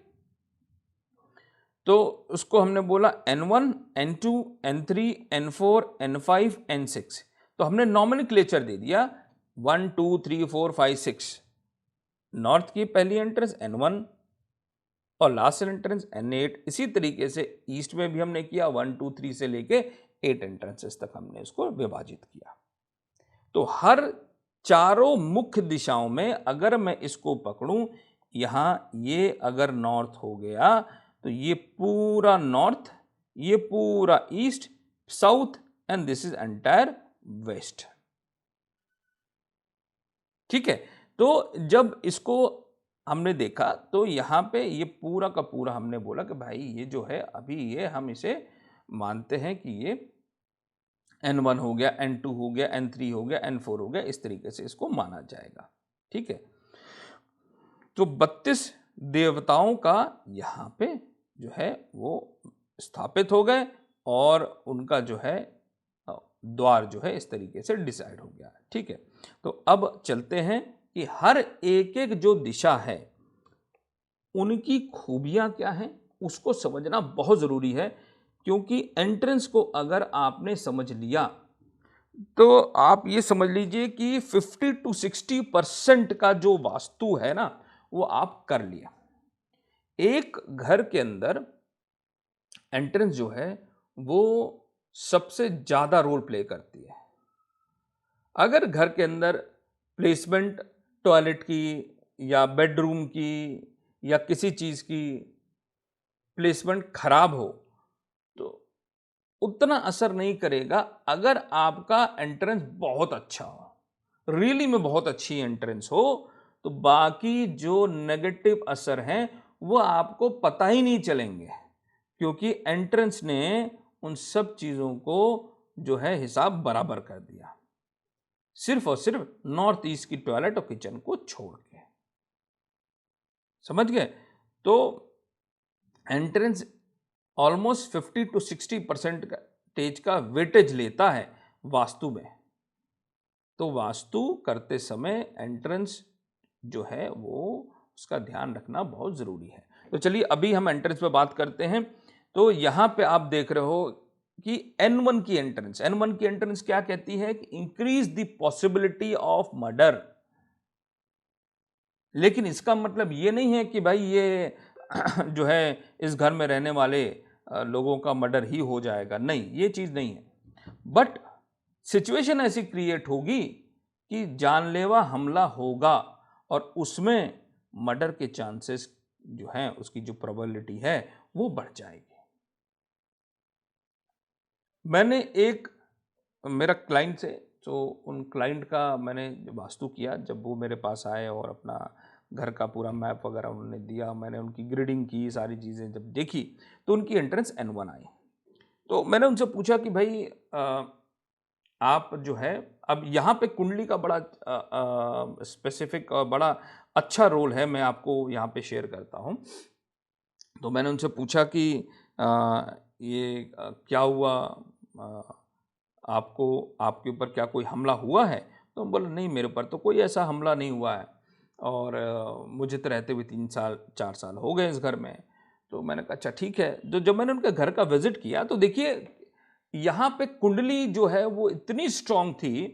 तो उसको हमने बोला N1, N2, N3, N4, N5, N6। तो हमने नॉमेनक्लेचर दे दिया 1 2 3 4 5 6। नॉर्थ की पहली एंट्रेंस N1 और लास्ट एंट्रेंस N8। इसी तरीके से ईस्ट में भी हमने किया 1 2 3 से लेके 8 एंट्रेंसेस तक हमने इसको विभाजित किया। तो हर चारों मुख्य दिशाओं में अगर मैं इसको पकड़ूं, यहां ये अगर नॉर्थ हो गया तो ये पूरा नॉर्थ, ये पूरा east, south and this is entire west. ठीक है, तो जब इसको हमने देखा तो यहां पे ये पूरा का पूरा हमने बोला कि भाई ये जो है अभी ये हम इसे मानते हैं कि ये N1 हो गया, N2 हो गया, N3 हो गया, N4 हो गया, इस तरीके से इसको माना जाएगा। ठीक है, तो 32 देवताओं का यहाँ पे जो है वो स्थापित हो गए और उनका जो है द्वार जो है इस तरीके से डिसाइड हो गया। ठीक है, तो अब चलते हैं कि हर एक एक जो दिशा है उनकी खूबियां क्या हैं उसको समझना बहुत ज़रूरी है, क्योंकि एंट्रेंस को अगर आपने समझ लिया तो आप ये समझ लीजिए कि 50 to 60% का जो वास्तु है ना वो आप कर लिया। एक घर के अंदर एंट्रेंस जो है वो सबसे ज़्यादा रोल प्ले करती है। अगर घर के अंदर प्लेसमेंट टॉयलेट की या बेडरूम की या किसी चीज़ की प्लेसमेंट खराब हो तो उतना असर नहीं करेगा अगर आपका एंट्रेंस बहुत अच्छा हो, रियली में बहुत अच्छी एंट्रेंस हो, तो बाकी जो नेगेटिव असर हैं वो आपको पता ही नहीं चलेंगे, क्योंकि एंट्रेंस ने उन सब चीज़ों को जो है हिसाब बराबर कर दिया, सिर्फ और सिर्फ नॉर्थ ईस्ट की टॉयलेट और किचन को छोड़ के। समझ गए? तो एंट्रेंस ऑलमोस्ट 50 to 60% का वेटेज लेता है वास्तु में। तो वास्तु करते समय एंट्रेंस जो है वो उसका ध्यान रखना बहुत ज़रूरी है। तो चलिए अभी हम एंट्रेंस पे बात करते हैं। तो यहाँ पे आप देख रहे हो कि N1 की एंट्रेंस क्या कहती है कि increase the possibility of murder. लेकिन इसका मतलब ये नहीं है कि भाई ये जो है इस घर में रहने वाले लोगों का मर्डर ही हो जाएगा, नहीं, ये चीज़ नहीं है। बट सिचुएशन ऐसी क्रिएट होगी कि जानलेवा हमला होगा और उसमें मर्डर के चांसेस जो हैं उसकी जो प्रोबेबिलिटी है वो बढ़ जाएगी। मैंने एक मेरा क्लाइंट से, तो उन क्लाइंट का मैंने वास्तु किया, जब वो मेरे पास आए और अपना घर का पूरा मैप वगैरह उन्होंने दिया, मैंने उनकी ग्रिडिंग की, सारी चीज़ें जब देखी तो उनकी एंट्रेंस N1 आई। तो मैंने उनसे पूछा कि भाई आप जो है अब यहाँ पे कुंडली का बड़ा स्पेसिफिक और बड़ा अच्छा रोल है, मैं आपको यहाँ पे शेयर करता हूँ। तो मैंने उनसे पूछा कि ये क्या हुआ, आपको आपके ऊपर क्या कोई हमला हुआ है? तो बोले नहीं, मेरे ऊपर तो कोई ऐसा हमला नहीं हुआ है और मुझे तो रहते हुए 3-4 साल हो गए इस घर में। तो मैंने कहा अच्छा ठीक है। तो जब मैंने उनके घर का विजिट किया तो देखिए यहाँ पे कुंडली जो है वो इतनी स्ट्रांग थी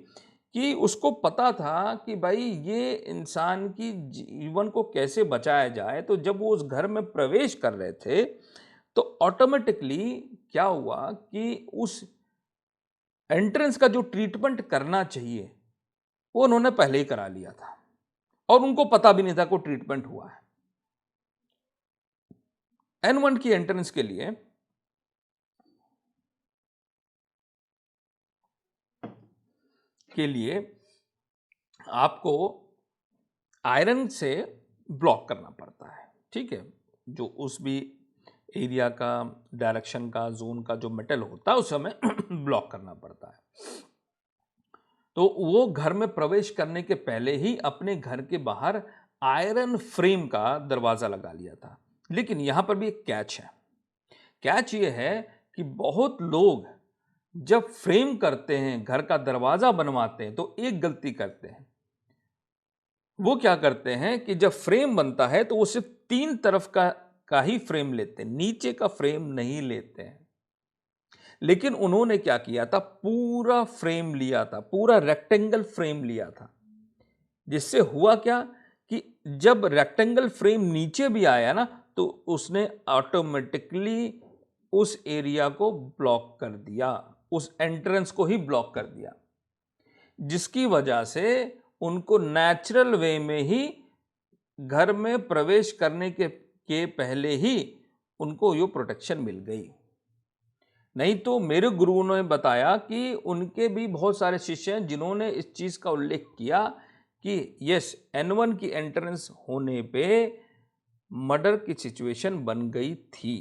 कि उसको पता था कि भाई ये इंसान की जीवन को कैसे बचाया जाए। तो जब वो उस घर में प्रवेश कर रहे थे तो ऑटोमेटिकली क्या हुआ कि उस एंट्रेंस का जो ट्रीटमेंट करना चाहिए वो उन्होंने पहले ही करा लिया था और उनको पता भी नहीं था कि ट्रीटमेंट हुआ है। N1 की एंट्रेंस के लिए आपको आयरन से ब्लॉक करना पड़ता है। ठीक है, जो उस भी एरिया का, डायरेक्शन का, जोन का जो मेटल होता है उस समय ब्लॉक करना पड़ता है। तो वो घर में प्रवेश करने के पहले ही अपने घर के बाहर आयरन फ्रेम का दरवाज़ा लगा लिया था। लेकिन यहाँ पर भी एक कैच है। कैच ये है कि बहुत लोग जब फ्रेम करते हैं, घर का दरवाज़ा बनवाते हैं, तो एक गलती करते हैं। वो क्या करते हैं कि जब फ्रेम बनता है तो वो सिर्फ 3 तरफ का ही फ्रेम लेते हैं, नीचे का फ्रेम नहीं लेते हैं। लेकिन उन्होंने क्या किया था, पूरा फ्रेम लिया था, पूरा रेक्टेंगल फ्रेम लिया था। जिससे हुआ क्या कि जब रेक्टेंगल फ्रेम नीचे भी आया ना तो उसने ऑटोमेटिकली उस एरिया को ब्लॉक कर दिया, उस एंट्रेंस को ही ब्लॉक कर दिया, जिसकी वजह से उनको नेचुरल वे में ही घर में प्रवेश करने के पहले ही उनको ये प्रोटेक्शन मिल गई। नहीं तो मेरे गुरुओं ने बताया कि उनके भी बहुत सारे शिष्य हैं जिन्होंने इस चीज़ का उल्लेख किया कि यस, N1 की एंट्रेंस होने पे मर्डर की सिचुएशन बन गई थी।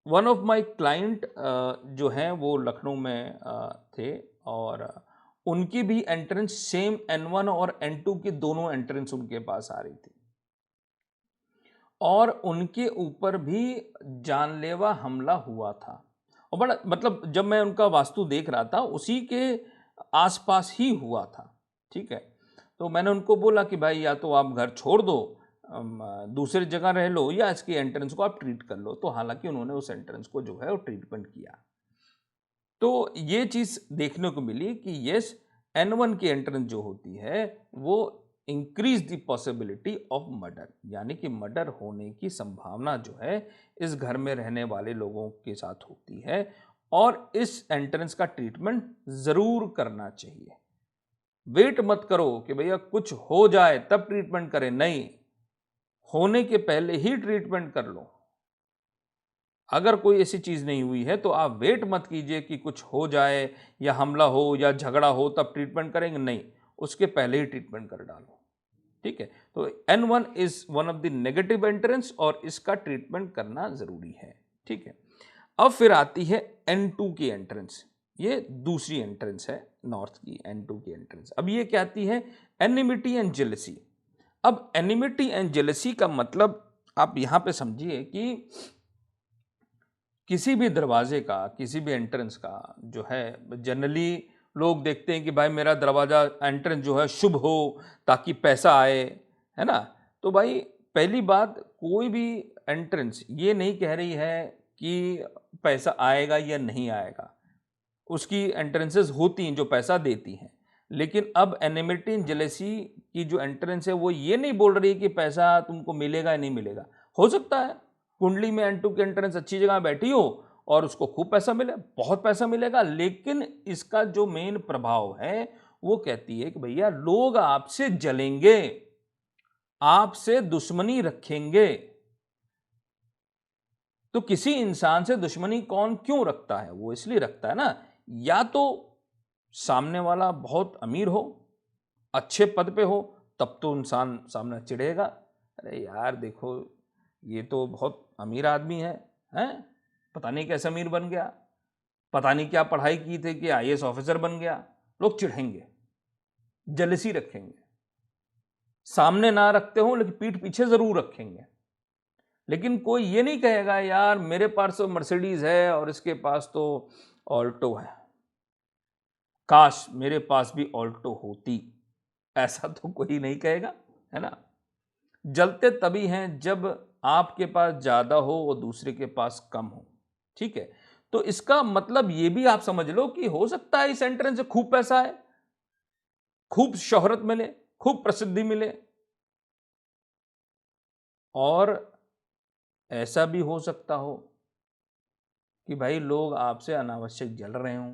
वन ऑफ माय क्लाइंट जो हैं वो लखनऊ में थे, और उनकी भी एंट्रेंस सेम N1 और N2 की दोनों एंट्रेंस उनके पास आ रही थी, और उनके ऊपर भी जानलेवा हमला हुआ था। और बड़ा मतलब जब मैं उनका वास्तु देख रहा था उसी के आसपास ही हुआ था, ठीक है। तो मैंने उनको बोला कि भाई या तो आप घर छोड़ दो, दूसरी जगह रह लो, या इसकी एंट्रेंस को आप ट्रीट कर लो। तो हालांकि उन्होंने उस एंट्रेंस को जो है वो ट्रीटमेंट किया। तो ये चीज़ देखने को मिली कि यस, N1 की एंट्रेंस जो होती है वो increase the possibility of murder, यानी कि मर्डर होने की संभावना जो है इस घर में रहने वाले लोगों के साथ होती है, और इस एंट्रेंस का ट्रीटमेंट ज़रूर करना चाहिए। वेट मत करो कि भैया कुछ हो जाए तब ट्रीटमेंट करें, नहीं, होने के पहले ही ट्रीटमेंट कर लो। अगर कोई ऐसी चीज़ नहीं हुई है तो आप वेट मत कीजिए कि कुछ हो जाए या हमला हो या झगड़ा हो तब ट्रीटमेंट करेंगे, नहीं, उसके पहले ही ट्रीटमेंट कर डालो, ठीक है। तो N1 is one of the negative entrance और इसका ट्रीटमेंट करना ज़रूरी है, ठीक है। अब फिर आती है N2 की एंट्रेंस, ये दूसरी एंट्रेंस है नॉर्थ की, N2 की एंट्रेंस। अब ये क्या आती है, एनिमिटी एंड जेलसी। अब एनिमिटी एंड जेलसी का मतलब आप यहाँ पे समझिए कि किसी भी दरवाजे का, किसी भी एंट्रेंस का जो है, जनरली लोग देखते हैं कि भाई मेरा दरवाज़ा एंट्रेंस जो है शुभ हो ताकि पैसा आए, है ना। तो भाई पहली बात, कोई भी एंट्रेंस ये नहीं कह रही है कि पैसा आएगा या नहीं आएगा। उसकी एंट्रेंसेस होती हैं जो पैसा देती हैं, लेकिन अब एनिमिटी एंड जेलेसी की जो एंट्रेंस है वो ये नहीं बोल रही है कि पैसा तुमको मिलेगा या नहीं मिलेगा। हो सकता है कुंडली में N2 की एंट्रेंस अच्छी जगह बैठी हो और उसको खूब पैसा मिले, बहुत पैसा मिलेगा, लेकिन इसका जो मेन प्रभाव है वो कहती है कि भैया लोग आपसे जलेंगे, आपसे दुश्मनी रखेंगे। तो किसी इंसान से दुश्मनी कौन क्यों रखता है, वो इसलिए रखता है ना, या तो सामने वाला बहुत अमीर हो, अच्छे पद पे हो, तब तो इंसान सामने चिढ़ेगा, अरे यार देखो ये तो बहुत अमीर आदमी है, पता नहीं कैसे अमीर बन गया, पता नहीं क्या पढ़ाई की थी कि IAS ऑफिसर बन गया। लोग चिढ़ेंगे, जलसी रखेंगे, सामने ना रखते हो लेकिन पीठ पीछे जरूर रखेंगे। लेकिन कोई ये नहीं कहेगा यार मेरे पास तो मर्सिडीज है और इसके पास तो ऑल्टो है, काश मेरे पास भी ऑल्टो होती, ऐसा तो कोई नहीं कहेगा, है ना। जलते तभी हैं जब आपके पास ज्यादा हो और दूसरे के पास कम हो, ठीक है। तो इसका मतलब ये भी आप समझ लो कि हो सकता है इस एंट्रेंस से खूब पैसा है, खूब शोहरत मिले, खूब प्रसिद्धि मिले, और ऐसा भी हो सकता हो कि भाई लोग आपसे अनावश्यक जल रहे हों।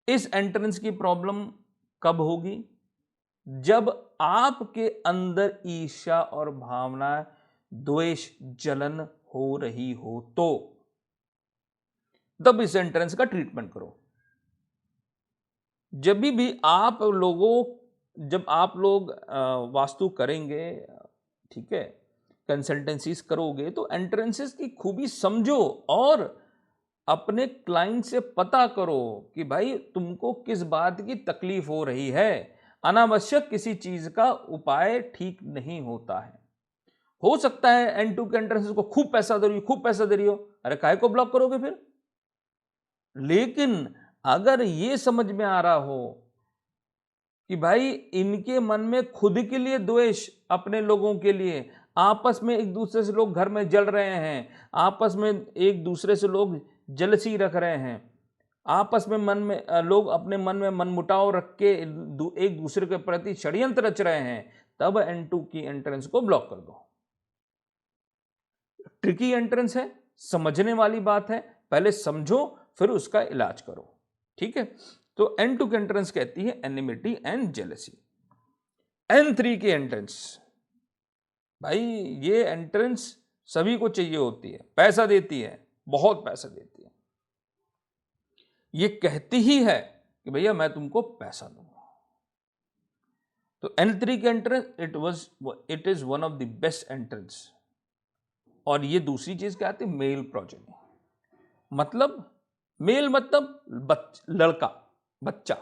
इस एंट्रेंस की प्रॉब्लम कब होगी, जब आपके अंदर ईर्ष्या और भावना, द्वेष, जलन हो रही हो, तो तब इस एंट्रेंस का ट्रीटमेंट करो। जब भी आप लोगों, जब आप लोग वास्तु करेंगे, ठीक है, कंसल्टेंसीज करोगे, तो एंट्रेंसेस की खूबी समझो और अपने क्लाइंट से पता करो कि भाई तुमको किस बात की तकलीफ हो रही है। अनावश्यक किसी चीज का उपाय ठीक नहीं होता है। हो सकता है N2 के एंट्रेंसेस को खूब पैसा दे रही हो, खूब पैसा दे रही हो, अरे काहे को ब्लॉक करोगे फिर। लेकिन अगर ये समझ में आ रहा हो कि भाई इनके मन में खुद के लिए द्वेष, अपने लोगों के लिए, आपस में एक दूसरे से लोग घर में जल रहे हैं, आपस में एक दूसरे से लोग जलसी रख रहे हैं, आपस में मन में लोग अपने मन में मनमुटाव रख के एक दूसरे के प्रति षड्यंत्र रच रहे हैं, तब N2 की एंट्रेंस को ब्लॉक कर दो। ट्रिकी एंट्रेंस है, समझने वाली बात है, पहले समझो फिर उसका इलाज करो, ठीक है। तो N2 की एंट्रेंस कहती है एनिमिटी एंड जेलसी। N3 की एंट्रेंस, भाई ये एंट्रेंस सभी को चाहिए होती है, पैसा देती है, बहुत पैसा देती है, ये कहती ही है कि भैया मैं तुमको पैसा दूंगा। तो N3 की entrance it is one of the best entrance. और ये दूसरी चीज क्या आती है, मेल प्रोजेनी। मतलब मेल मतलब लड़का, बच्चा,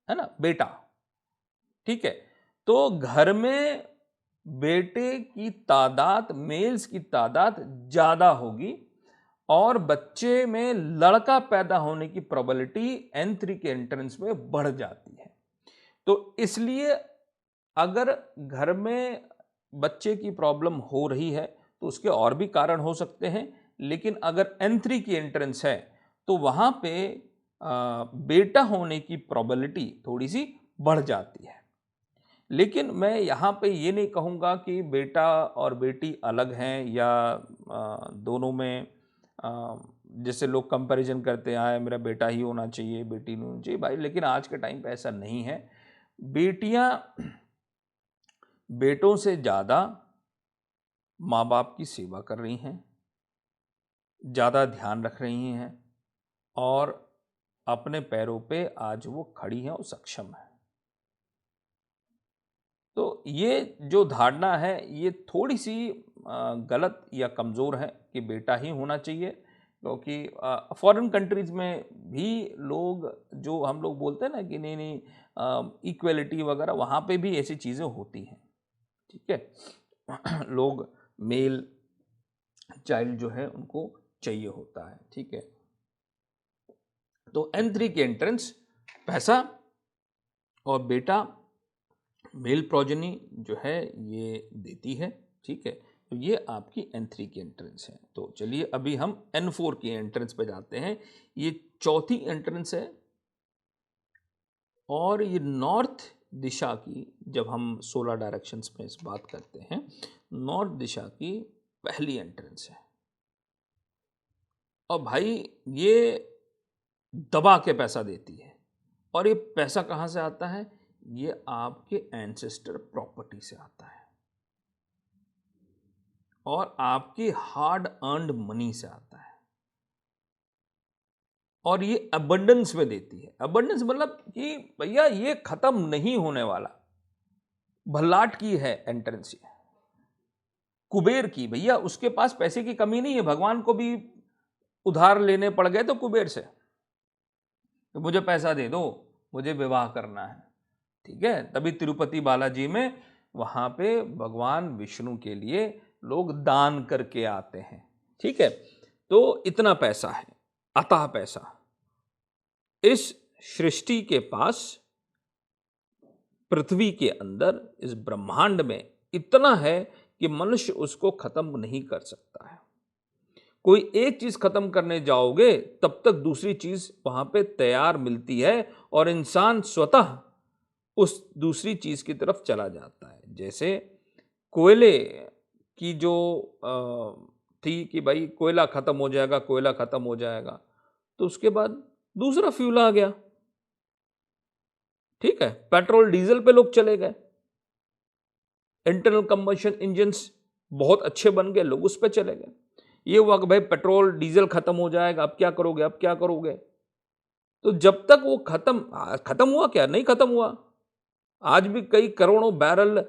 है ना, बेटा। ठीक है, तो घर में बेटे की तादाद, मेल्स की तादाद ज्यादा होगी और बच्चे में लड़का पैदा होने की प्रोबेबिलिटी N3 के एंट्रेंस में बढ़ जाती है। तो इसलिए अगर घर में बच्चे की प्रॉब्लम हो रही है तो उसके और भी कारण हो सकते हैं, लेकिन अगर N3 की एंट्रेंस है तो वहां पे बेटा होने की प्रोबेबिलिटी थोड़ी सी बढ़ जाती है। लेकिन मैं यहाँ पे ये नहीं कहूँगा कि बेटा और बेटी अलग हैं या दोनों में जैसे लोग कंपैरिजन करते हैं, आया मेरा बेटा ही होना चाहिए, बेटी नहीं होनी चाहिए भाई। लेकिन आज के टाइम पे ऐसा नहीं है। बेटियां बेटों से ज़्यादा माँ बाप की सेवा कर रही हैं, ज़्यादा ध्यान रख रही हैं और अपने पैरों पे आज वो खड़ी हैं और सक्षम है। तो ये जो धारणा है ये थोड़ी सी गलत या कमज़ोर है कि बेटा ही होना चाहिए, क्योंकि फॉरेन कंट्रीज़ में भी लोग, जो हम लोग बोलते हैं ना कि नहीं नहीं इक्वलिटी वगैरह, वहाँ पे भी ऐसी चीज़ें होती हैं। ठीक है, लोग मेल चाइल्ड जो है उनको चाहिए होता है। ठीक है, तो N3 के एंट्रेंस पैसा और बेटा मेल प्रोजेनी जो है ये देती है। ठीक है, तो ये आपकी N3 की एंट्रेंस है। तो चलिए अभी हम N4 की एंट्रेंस पे जाते हैं। ये चौथी एंट्रेंस है और ये नॉर्थ दिशा की, जब हम 16 डायरेक्शंस में इस बात करते हैं, नॉर्थ दिशा की पहली एंट्रेंस है। और भाई ये दबा के पैसा देती है। और ये पैसा कहाँ से आता है? ये आपके एंसेस्टर प्रॉपर्टी से आता है और आपकी हार्ड अर्न्ड मनी से आता है। और ये अबंडेंस में देती है। अबंडेंस मतलब कि भैया ये खत्म नहीं होने वाला। भल्लाट की है एंट्रेंस, ये कुबेर की। भैया उसके पास पैसे की कमी नहीं है, भगवान को भी उधार लेने पड़ गए तो कुबेर से, तो मुझे पैसा दे दो, मुझे विवाह करना है। ठीक है, तभी तिरुपति बालाजी में वहां पे भगवान विष्णु के लिए लोग दान करके आते हैं। ठीक है, तो इतना पैसा है, अतः पैसा इस सृष्टि के पास, पृथ्वी के अंदर, इस ब्रह्मांड में इतना है कि मनुष्य उसको खत्म नहीं कर सकता है। कोई एक चीज खत्म करने जाओगे तब तक दूसरी चीज वहां पे तैयार मिलती है और इंसान स्वतः उस दूसरी चीज की तरफ चला जाता है। जैसे कोयले की जो थी कि भाई कोयला खत्म हो जाएगा, कोयला खत्म हो जाएगा, तो उसके बाद दूसरा फ्यूल आ गया। ठीक है, पेट्रोल डीजल पे लोग चले गए, इंटरनल कंबशन इंजन्स बहुत अच्छे बन गए, लोग उस पे चले गए। ये हुआ कि भाई पेट्रोल डीजल खत्म हो जाएगा, अब क्या करोगे, अब क्या करोगे? तो जब तक वो खत्म हुआ क्या? नहीं खत्म हुआ। आज भी कई करोड़ों बैरल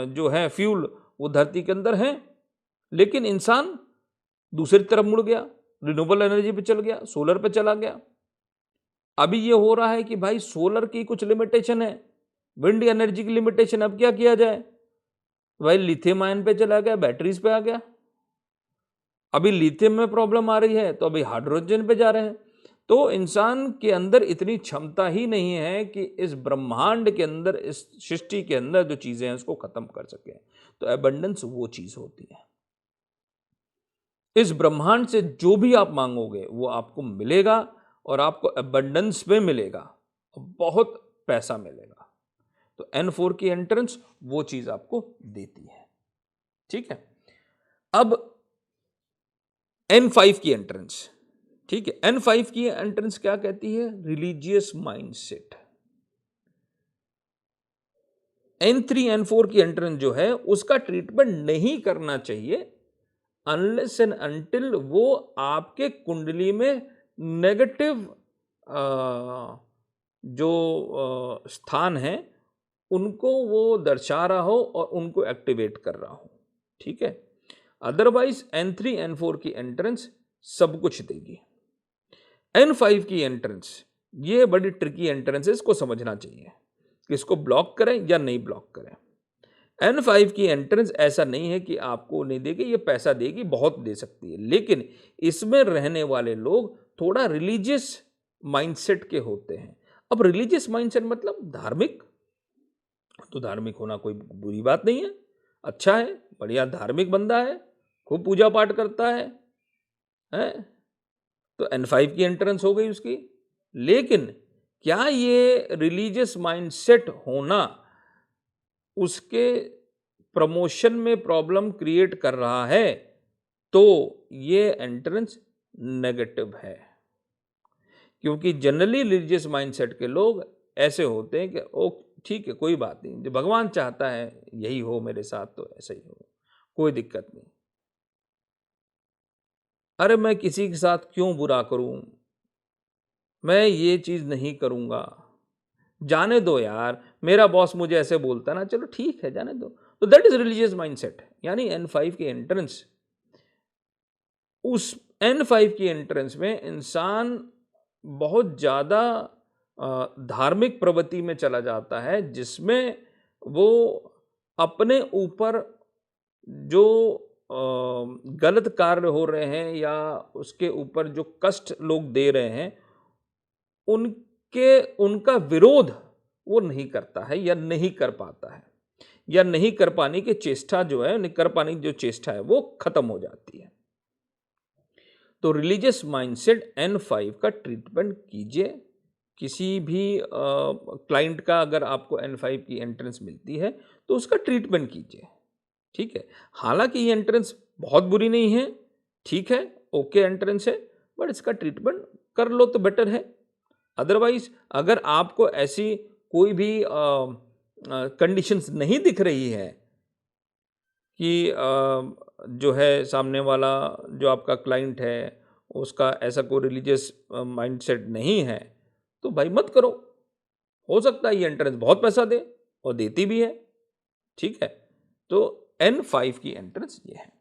जो है फ्यूल वो धरती के अंदर हैं, लेकिन इंसान दूसरी तरफ मुड़ गया, रिन्यूएबल एनर्जी पे चल गया, सोलर पे चला गया। अभी ये हो रहा है कि भाई सोलर की कुछ लिमिटेशन है, विंड एनर्जी की लिमिटेशन, अब क्या किया जाए? भाई लिथियम आयन पे चला गया, बैटरीज पे आ गया। अभी लिथियम में प्रॉब्लम आ रही है तो अभी हाइड्रोजन पे जा रहे हैं। तो इंसान के अंदर इतनी क्षमता ही नहीं है कि इस ब्रह्मांड के अंदर, इस सृष्टि के अंदर जो चीजें हैं उसको खत्म कर सके। तो एबंडेंस वो चीज होती है। इस ब्रह्मांड से जो भी आप मांगोगे वो आपको मिलेगा और आपको एबंडेंस में मिलेगा, बहुत पैसा मिलेगा। तो N4 की एंट्रेंस वो चीज आपको देती है। ठीक है, अब N5 की एंट्रेंस। ठीक है, N5 की एंट्रेंस क्या कहती है? Religious mindset. N3 N4 की एंट्रेंस जो है उसका ट्रीटमेंट नहीं करना चाहिए अनलेस एंड अनटिल वो आपके कुंडली में नेगेटिव जो स्थान है उनको वो दर्शा रहा हो और उनको एक्टिवेट कर रहा हो। ठीक है, अदरवाइज N3 N4 की एंट्रेंस सब कुछ देगी। N5 की एंट्रेंस, ये बड़ी ट्रिकी एंट्रेंस है, इसको समझना चाहिए कि इसको ब्लॉक करें या नहीं ब्लॉक करें। N5 की एंट्रेंस ऐसा नहीं है कि आपको नहीं देगी, ये पैसा देगी, बहुत दे सकती है, लेकिन इसमें रहने वाले लोग थोड़ा रिलीजियस माइंडसेट के होते हैं। अब रिलीजियस माइंडसेट मतलब धार्मिक, तो धार्मिक होना कोई बुरी बात नहीं है, अच्छा है, बढ़िया धार्मिक बंदा है, खूब पूजा पाठ करता है? तो N5 की एंट्रेंस हो गई उसकी। लेकिन क्या ये रिलीजियस माइंडसेट होना उसके प्रमोशन में प्रॉब्लम क्रिएट कर रहा है? तो ये एंट्रेंस नेगेटिव है, क्योंकि जनरली रिलीजियस माइंडसेट के लोग ऐसे होते हैं कि ओ ठीक है, कोई बात नहीं, जो भगवान चाहता है यही हो मेरे साथ तो ऐसा ही हो, कोई दिक्कत नहीं। अरे मैं किसी के साथ क्यों बुरा करूं, मैं ये चीज नहीं करूंगा, जाने दो यार, मेरा बॉस मुझे ऐसे बोलता ना, चलो ठीक है जाने दो। तो दैट इज रिलीजियस माइंडसेट। यानी N5 की एंट्रेंस, उस N5 की एंट्रेंस में इंसान बहुत ज्यादा धार्मिक प्रवृत्ति में चला जाता है, जिसमें वो अपने ऊपर जो गलत कार्य हो रहे हैं या उसके ऊपर जो कष्ट लोग दे रहे हैं, उनका विरोध वो नहीं करता है या नहीं कर पाता है, या नहीं कर पाने की चेष्टा जो है, नहीं कर पाने की जो चेष्टा है वो खत्म हो जाती है। तो रिलीजियस माइंडसेट N5 का ट्रीटमेंट कीजिए। किसी भी क्लाइंट का अगर आपको N5 की एंट्रेंस मिलती है तो उसका ट्रीटमेंट कीजिए, ठीक है। हालांकि ये एंट्रेंस बहुत बुरी नहीं है, ठीक है, ओके एंट्रेंस है, बट इसका ट्रीटमेंट कर लो तो बेटर है। अदरवाइज अगर आपको ऐसी कोई भी कंडीशंस नहीं दिख रही है कि जो है सामने वाला जो आपका क्लाइंट है उसका ऐसा कोई रिलीजियस माइंडसेट नहीं है, तो भाई मत करो। हो सकता है ये एंट्रेंस बहुत पैसा दे और देती भी है, ठीक है। तो N5 की एंट्रेंस ये है।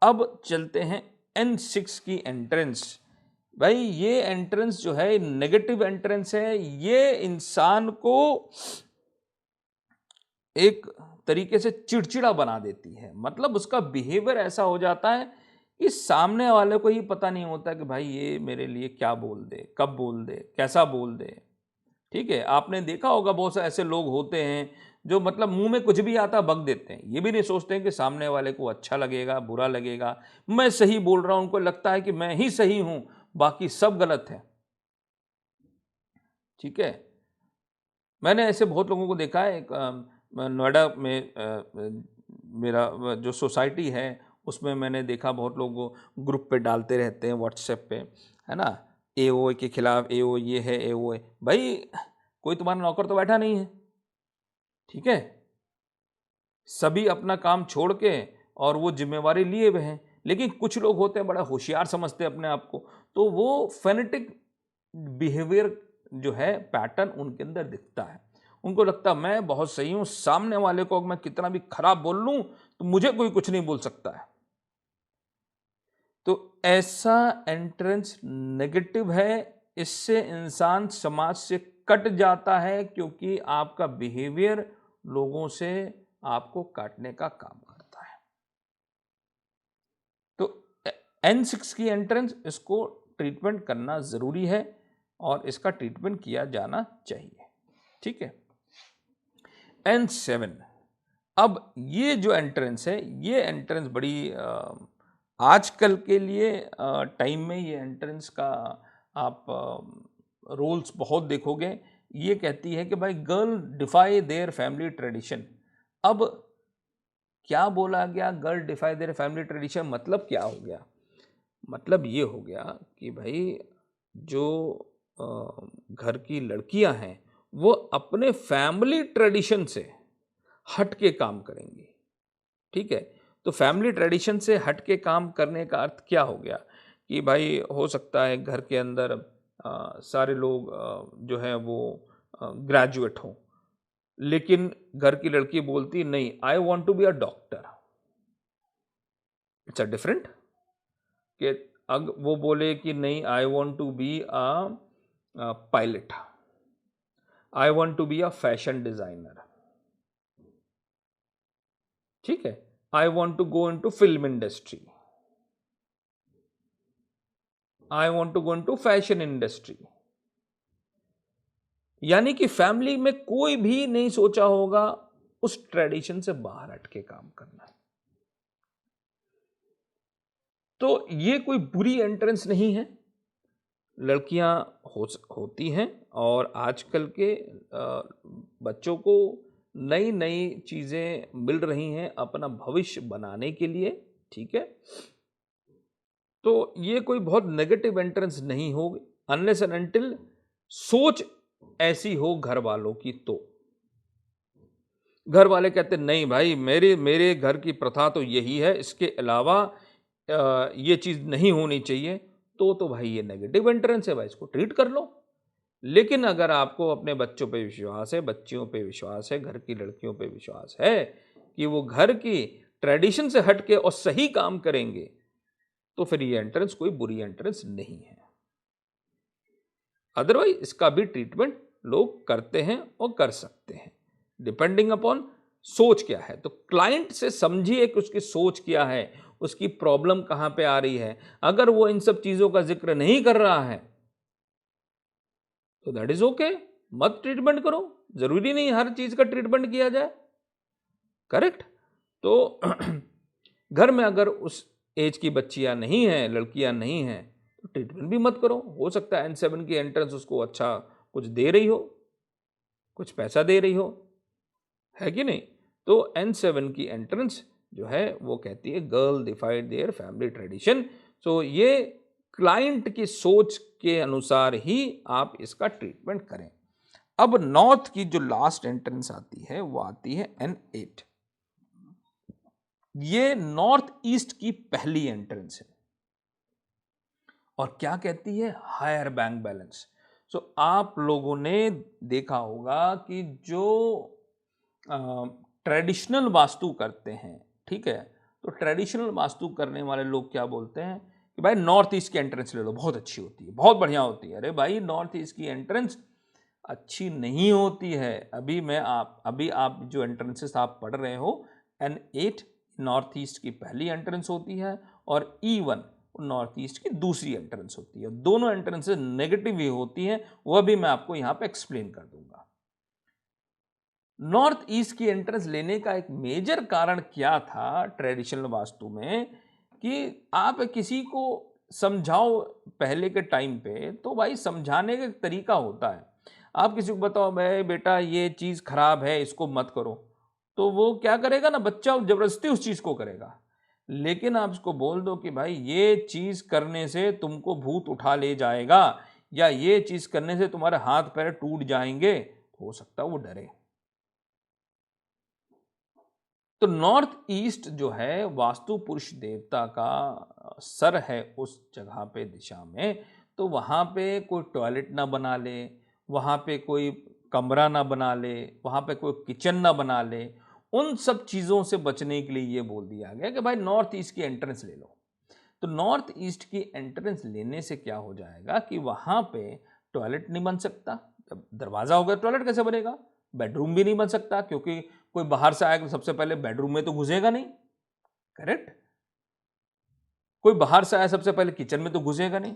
अब चलते हैं N6 की एंट्रेंस। भाई ये एंट्रेंस जो है नेगेटिव एंट्रेंस है, ये इंसान को एक तरीके से चिड़चिड़ा बना देती है। मतलब उसका बिहेवियर ऐसा हो जाता है कि सामने वाले को ही पता नहीं होता कि भाई ये मेरे लिए क्या बोल दे, कब बोल दे, कैसा बोल दे, ठीक है। आपने देखा होगा बहुत से ऐसे लोग होते हैं जो मतलब मुंह में कुछ भी आता बक देते हैं, ये भी नहीं सोचते हैं कि सामने वाले को अच्छा लगेगा बुरा लगेगा। मैं सही बोल रहा हूं, उनको लगता है कि मैं ही सही हूं, बाकी सब गलत है, ठीक है। मैंने ऐसे बहुत लोगों को देखा है। नोएडा में मेरा जो सोसाइटी है उसमें मैंने देखा बहुत लोग ग्रुप पे डालते रहते हैं व्हाट्सएप पे, है ना, AO के खिलाफ, AO ये है, AO है। भाई कोई तुम्हारा नौकर तो बैठा नहीं है, ठीक है। सभी अपना काम छोड़ के और वो जिम्मेवारी लिए हुए हैं, लेकिन कुछ लोग होते हैं बड़ा होशियार समझते हैं अपने आप को, तो वो फेनेटिक बिहेवियर जो है पैटर्न उनके अंदर दिखता है। उनको लगता है मैं बहुत सही हूं, सामने वाले को मैं कितना भी खराब बोल लूं तो मुझे कोई कुछ नहीं बोल सकता है। तो ऐसा एंट्रेंस नेगेटिव है, इससे इंसान समाज से कट जाता है, क्योंकि आपका बिहेवियर लोगों से आपको काटने का काम करता है। तो N6 की एंट्रेंस, इसको ट्रीटमेंट करना जरूरी है और इसका ट्रीटमेंट किया जाना चाहिए, ठीक है। N7, अब ये जो एंट्रेंस है, ये एंट्रेंस बड़ी आजकल के लिए टाइम में ये एंट्रेंस का आप रोल्स बहुत देखोगे। ये कहती है कि भाई girl defy their family tradition. अब क्या बोला गया, girl defy their family tradition, मतलब क्या हो गया? मतलब ये हो गया कि भाई जो घर की लड़कियां हैं वो अपने फैमिली ट्रेडिशन से हट के काम करेंगी, ठीक है। तो फैमिली ट्रेडिशन से हट के काम करने का अर्थ क्या हो गया कि भाई हो सकता है घर के अंदर सारे लोग जो है वो ग्रेजुएट हों, लेकिन घर की लड़की बोलती नहीं, I want to be a doctor. It's a different कि वो बोले कि नहीं, I want to be a pilot, I want to be a fashion designer, ठीक है, I want to go into film industry, I want to go into fashion industry. यानी कि family में कोई भी नहीं सोचा होगा उस ट्रेडिशन से बाहर हट के काम करना है। तो ये कोई बुरी एंट्रेंस नहीं है, लड़कियां होती हैं और आजकल के बच्चों को नई नई चीजें मिल रही हैं अपना भविष्य बनाने के लिए, ठीक है। तो ये कोई बहुत नेगेटिव एंट्रेंस नहीं होगी अनलेस एंड अनटिल सोच ऐसी हो घर वालों की। तो घर वाले कहते नहीं भाई, मेरे घर की प्रथा तो यही है, इसके अलावा ये चीज नहीं होनी चाहिए, तो भाई ये नेगेटिव एंट्रेंस है भाई, इसको ट्रीट कर लो। लेकिन अगर आपको अपने बच्चों पे विश्वास है, बच्चियों पे विश्वास है, घर की लड़कियों पे विश्वास है कि वो घर की ट्रेडिशन से हटके और सही काम करेंगे, तो फिर ये एंट्रेंस कोई बुरी एंट्रेंस नहीं है। अदरवाइज इसका भी ट्रीटमेंट लोग करते हैं और कर सकते हैं, डिपेंडिंग अपॉन सोच क्या है। तो क्लाइंट से समझिए कि उसकी सोच क्या है, उसकी प्रॉब्लम कहां पे आ रही है। अगर वो इन सब चीजों का जिक्र नहीं कर रहा है तो दैट इज ओके, मत ट्रीटमेंट करो, जरूरी नहीं हर चीज का ट्रीटमेंट किया जाए, करेक्ट। तो घर में अगर उस एज की बच्चियां नहीं हैं, लड़कियां नहीं हैं, तो ट्रीटमेंट भी मत करो। हो सकता है N7 की एंट्रेंस उसको अच्छा कुछ दे रही हो, कुछ पैसा दे रही हो, है कि नहीं। तो N7 की एंट्रेंस जो है वो कहती है girl defied their family tradition. So ये क्लाइंट की सोच के अनुसार ही आप इसका ट्रीटमेंट करें। अब नॉर्थ की जो लास्ट एंट्रेंस आती है वो आती है N8। ये नॉर्थ ईस्ट की पहली एंट्रेंस है और क्या कहती है, हायर बैंक बैलेंस। सो आप लोगों ने देखा होगा कि जो ट्रेडिशनल वास्तु करते हैं, ठीक है, तो ट्रेडिशनल वास्तु करने वाले लोग क्या बोलते हैं कि भाई नॉर्थ ईस्ट की एंट्रेंस ले लो, बहुत अच्छी होती है, बहुत बढ़िया होती है। अरे भाई नॉर्थ ईस्ट की एंट्रेंस अच्छी नहीं होती है। अभी आप जो एंट्रेंसेस आप पढ़ रहे हो, N8 नॉर्थ ईस्ट की पहली एंट्रेंस होती है और E1 नॉर्थ ईस्ट की दूसरी एंट्रेंस होती है। दोनों एंट्रेंसेस नेगेटिव ही होती हैं, वह भी मैं आपको यहां पे एक्सप्लेन कर दूंगा। नॉर्थ ईस्ट की एंट्रेंस लेने का एक मेजर कारण क्या था ट्रेडिशनल वास्तु में, कि आप किसी को समझाओ पहले के टाइम पे, तो भाई समझाने का एक तरीका होता है। आप किसी को बताओ भाई बेटा ये चीज खराब है, इसको मत करो, तो वो क्या करेगा ना, बच्चा जबरदस्ती उस चीज को करेगा। लेकिन आप उसको बोल दो कि भाई ये चीज करने से तुमको भूत उठा ले जाएगा, या ये चीज करने से तुम्हारे हाथ पैर टूट जाएंगे, तो हो सकता है वो डरे। तो नॉर्थ ईस्ट जो है वास्तु पुरुष देवता का सर है उस जगह पे, दिशा में, तो वहां पे कोई टॉयलेट ना बना ले, वहां पे कोई कमरा ना बना ले, वहां पे कोई किचन ना बना ले। उन सब चीजों से बचने के लिए ये बोल दिया गया कि भाई नॉर्थ ईस्ट की एंट्रेंस ले लो। तो नॉर्थ ईस्ट की एंट्रेंस लेने से क्या हो जाएगा कि वहां पे टॉयलेट नहीं बन सकता। जब दरवाजा होगा टॉयलेट कैसे बनेगा, बेडरूम भी नहीं बन सकता, क्योंकि कोई बाहर से आएगा तो सबसे पहले बेडरूम में तो घुसेगा नहीं, करेक्ट। कोई बाहर से आया सबसे पहले किचन में तो घुसेगा नहीं,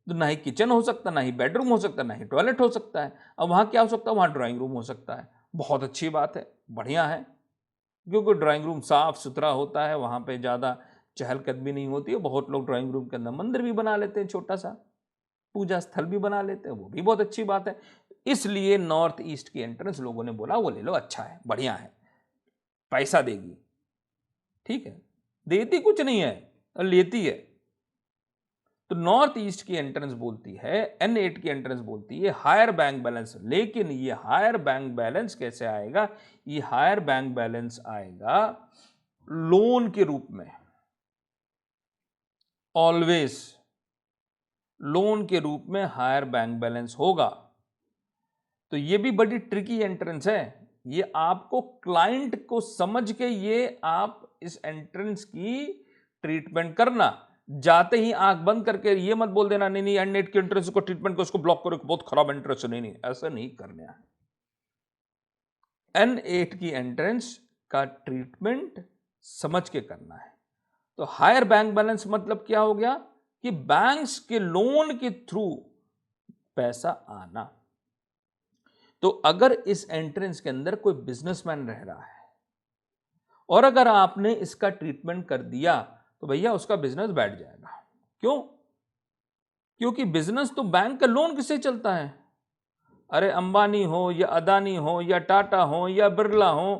तो ना ही किचन हो सकता, ना ही बेडरूम हो सकता, ना ही टॉयलेट हो सकता है। अब वहां क्या हो सकता है, वहां ड्राइंग रूम हो सकता है। बहुत अच्छी बात है, बढ़िया है, क्योंकि ड्राइंग रूम साफ सुथरा होता है, वहां पे ज्यादा चहलकदमी नहीं होती है। बहुत लोग ड्राइंग रूम के अंदर मंदिर भी बना लेते हैं, छोटा सा पूजा स्थल भी बना लेते हैं, वो भी बहुत अच्छी बात है। इसलिए नॉर्थ ईस्ट की एंट्रेंस लोगों ने बोला वो ले लो, अच्छा है, बढ़िया है, पैसा देगी, ठीक है, देती कुछ नहीं है और लेती है। तो नॉर्थ ईस्ट की एंट्रेंस बोलती है, N8 की एंट्रेंस बोलती है हायर बैंक बैलेंस। लेकिन ये हायर बैंक बैलेंस कैसे आएगा, ये हायर बैंक बैलेंस आएगा लोन के रूप में, ऑलवेज लोन के रूप में हायर बैंक बैलेंस होगा। तो ये भी बड़ी ट्रिकी एंट्रेंस है, ये आपको क्लाइंट को समझ के ये आप इस एंट्रेंस की ट्रीटमेंट करना। जाते ही आंख बंद करके ये मत बोल देना नहीं नहीं N8 की एंट्रेंस को ट्रीटमेंट को उसको ब्लॉक करो, बहुत खराब एंट्रेंस है। नहीं नहीं, ऐसा नहीं करना है। N8 की एंट्रेंस का ट्रीटमेंट समझ के करना है। तो हायर बैंक बैलेंस मतलब क्या हो गया कि बैंक्स के लोन के थ्रू पैसा आना। तो अगर इस एंट्रेंस के अंदर कोई बिजनेसमैन रह रहा है और अगर आपने इसका ट्रीटमेंट कर दिया तो भैया उसका बिजनेस बैठ जाएगा। क्यों? क्योंकि बिजनेस तो बैंक का लोन किससे चलता है? अरे अंबानी हो या अदानी हो या टाटा हो या बिरला हो,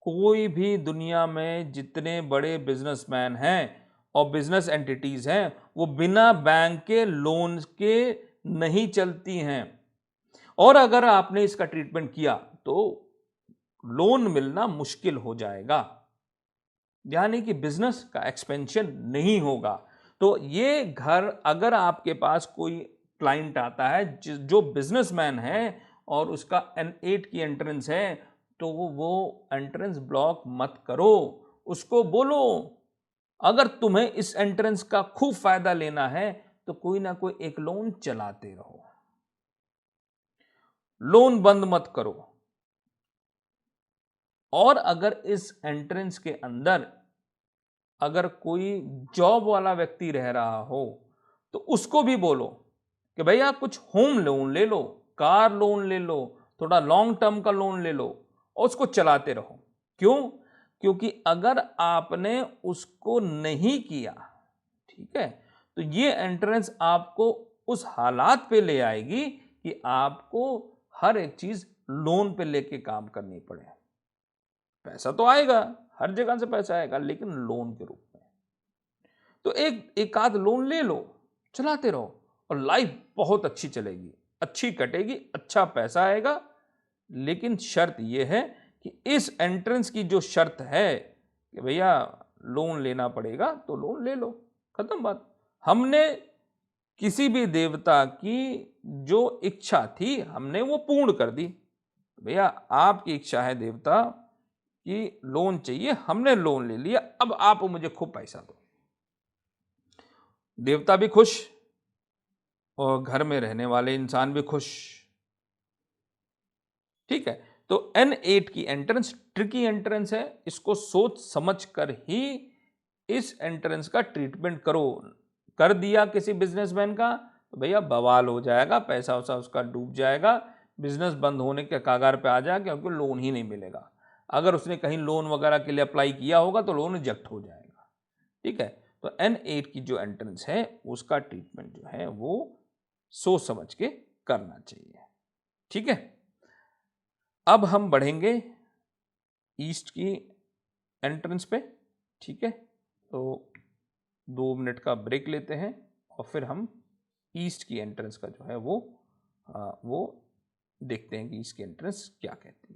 कोई भी दुनिया में जितने बड़े बिजनेसमैन हैं और बिजनेस एंटिटीज हैं वो बिना बैंक के लोन के नहीं चलती हैं। और अगर आपने इसका ट्रीटमेंट किया तो लोन मिलना मुश्किल हो जाएगा, यानी कि बिजनेस का एक्सपेंशन नहीं होगा। तो ये घर अगर आपके पास कोई क्लाइंट आता है जो बिजनेसमैन है और उसका N8 की एंट्रेंस है, तो वो एंट्रेंस ब्लॉक मत करो। उसको बोलो अगर तुम्हें इस एंट्रेंस का खूब फायदा लेना है तो कोई ना कोई एक लोन चलाते रहो, लोन बंद मत करो। और अगर इस एंट्रेंस के अंदर अगर कोई जॉब वाला व्यक्ति रह रहा हो तो उसको भी बोलो कि भैया कुछ होम लोन ले लो, कार लोन ले लो, थोड़ा लॉन्ग टर्म का लोन ले लो और उसको चलाते रहो। क्यों? क्योंकि अगर आपने उसको नहीं किया, ठीक है, तो ये एंट्रेंस आपको उस हालात पे ले आएगी कि आपको हर एक चीज लोन पे लेके काम करनी पड़े। पैसा तो आएगा, हर जगह से पैसा आएगा, लेकिन लोन के रूप में। तो एक आध लोन ले लो, चलाते रहो और लाइफ बहुत अच्छी चलेगी, अच्छी कटेगी, अच्छा पैसा आएगा। लेकिन शर्त यह है कि इस एंट्रेंस की जो शर्त है कि भैया लोन लेना पड़ेगा, तो लोन ले लो, खत्म बात। हमने किसी भी देवता की जो इच्छा थी हमने वो पूर्ण कर दी। भैया आपकी इच्छा है देवता कि लोन चाहिए, हमने लोन ले लिया, अब आप मुझे खूब पैसा दो। देवता भी खुश और घर में रहने वाले इंसान भी खुश। ठीक है, तो N8 की एंट्रेंस ट्रिकी एंट्रेंस है, इसको सोच समझ कर ही इस एंट्रेंस का ट्रीटमेंट करो। कर दिया किसी बिजनेसमैन का तो भैया बवाल हो जाएगा, पैसा वैसा उसका डूब जाएगा, बिजनेस बंद होने के कगार पे आ जाएगा, क्योंकि लोन ही नहीं मिलेगा। अगर उसने कहीं लोन वगैरह के लिए अप्लाई किया होगा तो लोन रिजेक्ट हो जाएगा। ठीक है, तो N8 की जो एंट्रेंस है उसका ट्रीटमेंट जो है वो सोच समझ के करना चाहिए। ठीक है, अब हम बढ़ेंगे ईस्ट की एंट्रेंस पे। ठीक है, तो 2 मिनट का ब्रेक लेते हैं और फिर हम ईस्ट की एंट्रेंस का जो है वो देखते हैं कि ईस्ट की एंट्रेंस क्या कहती है।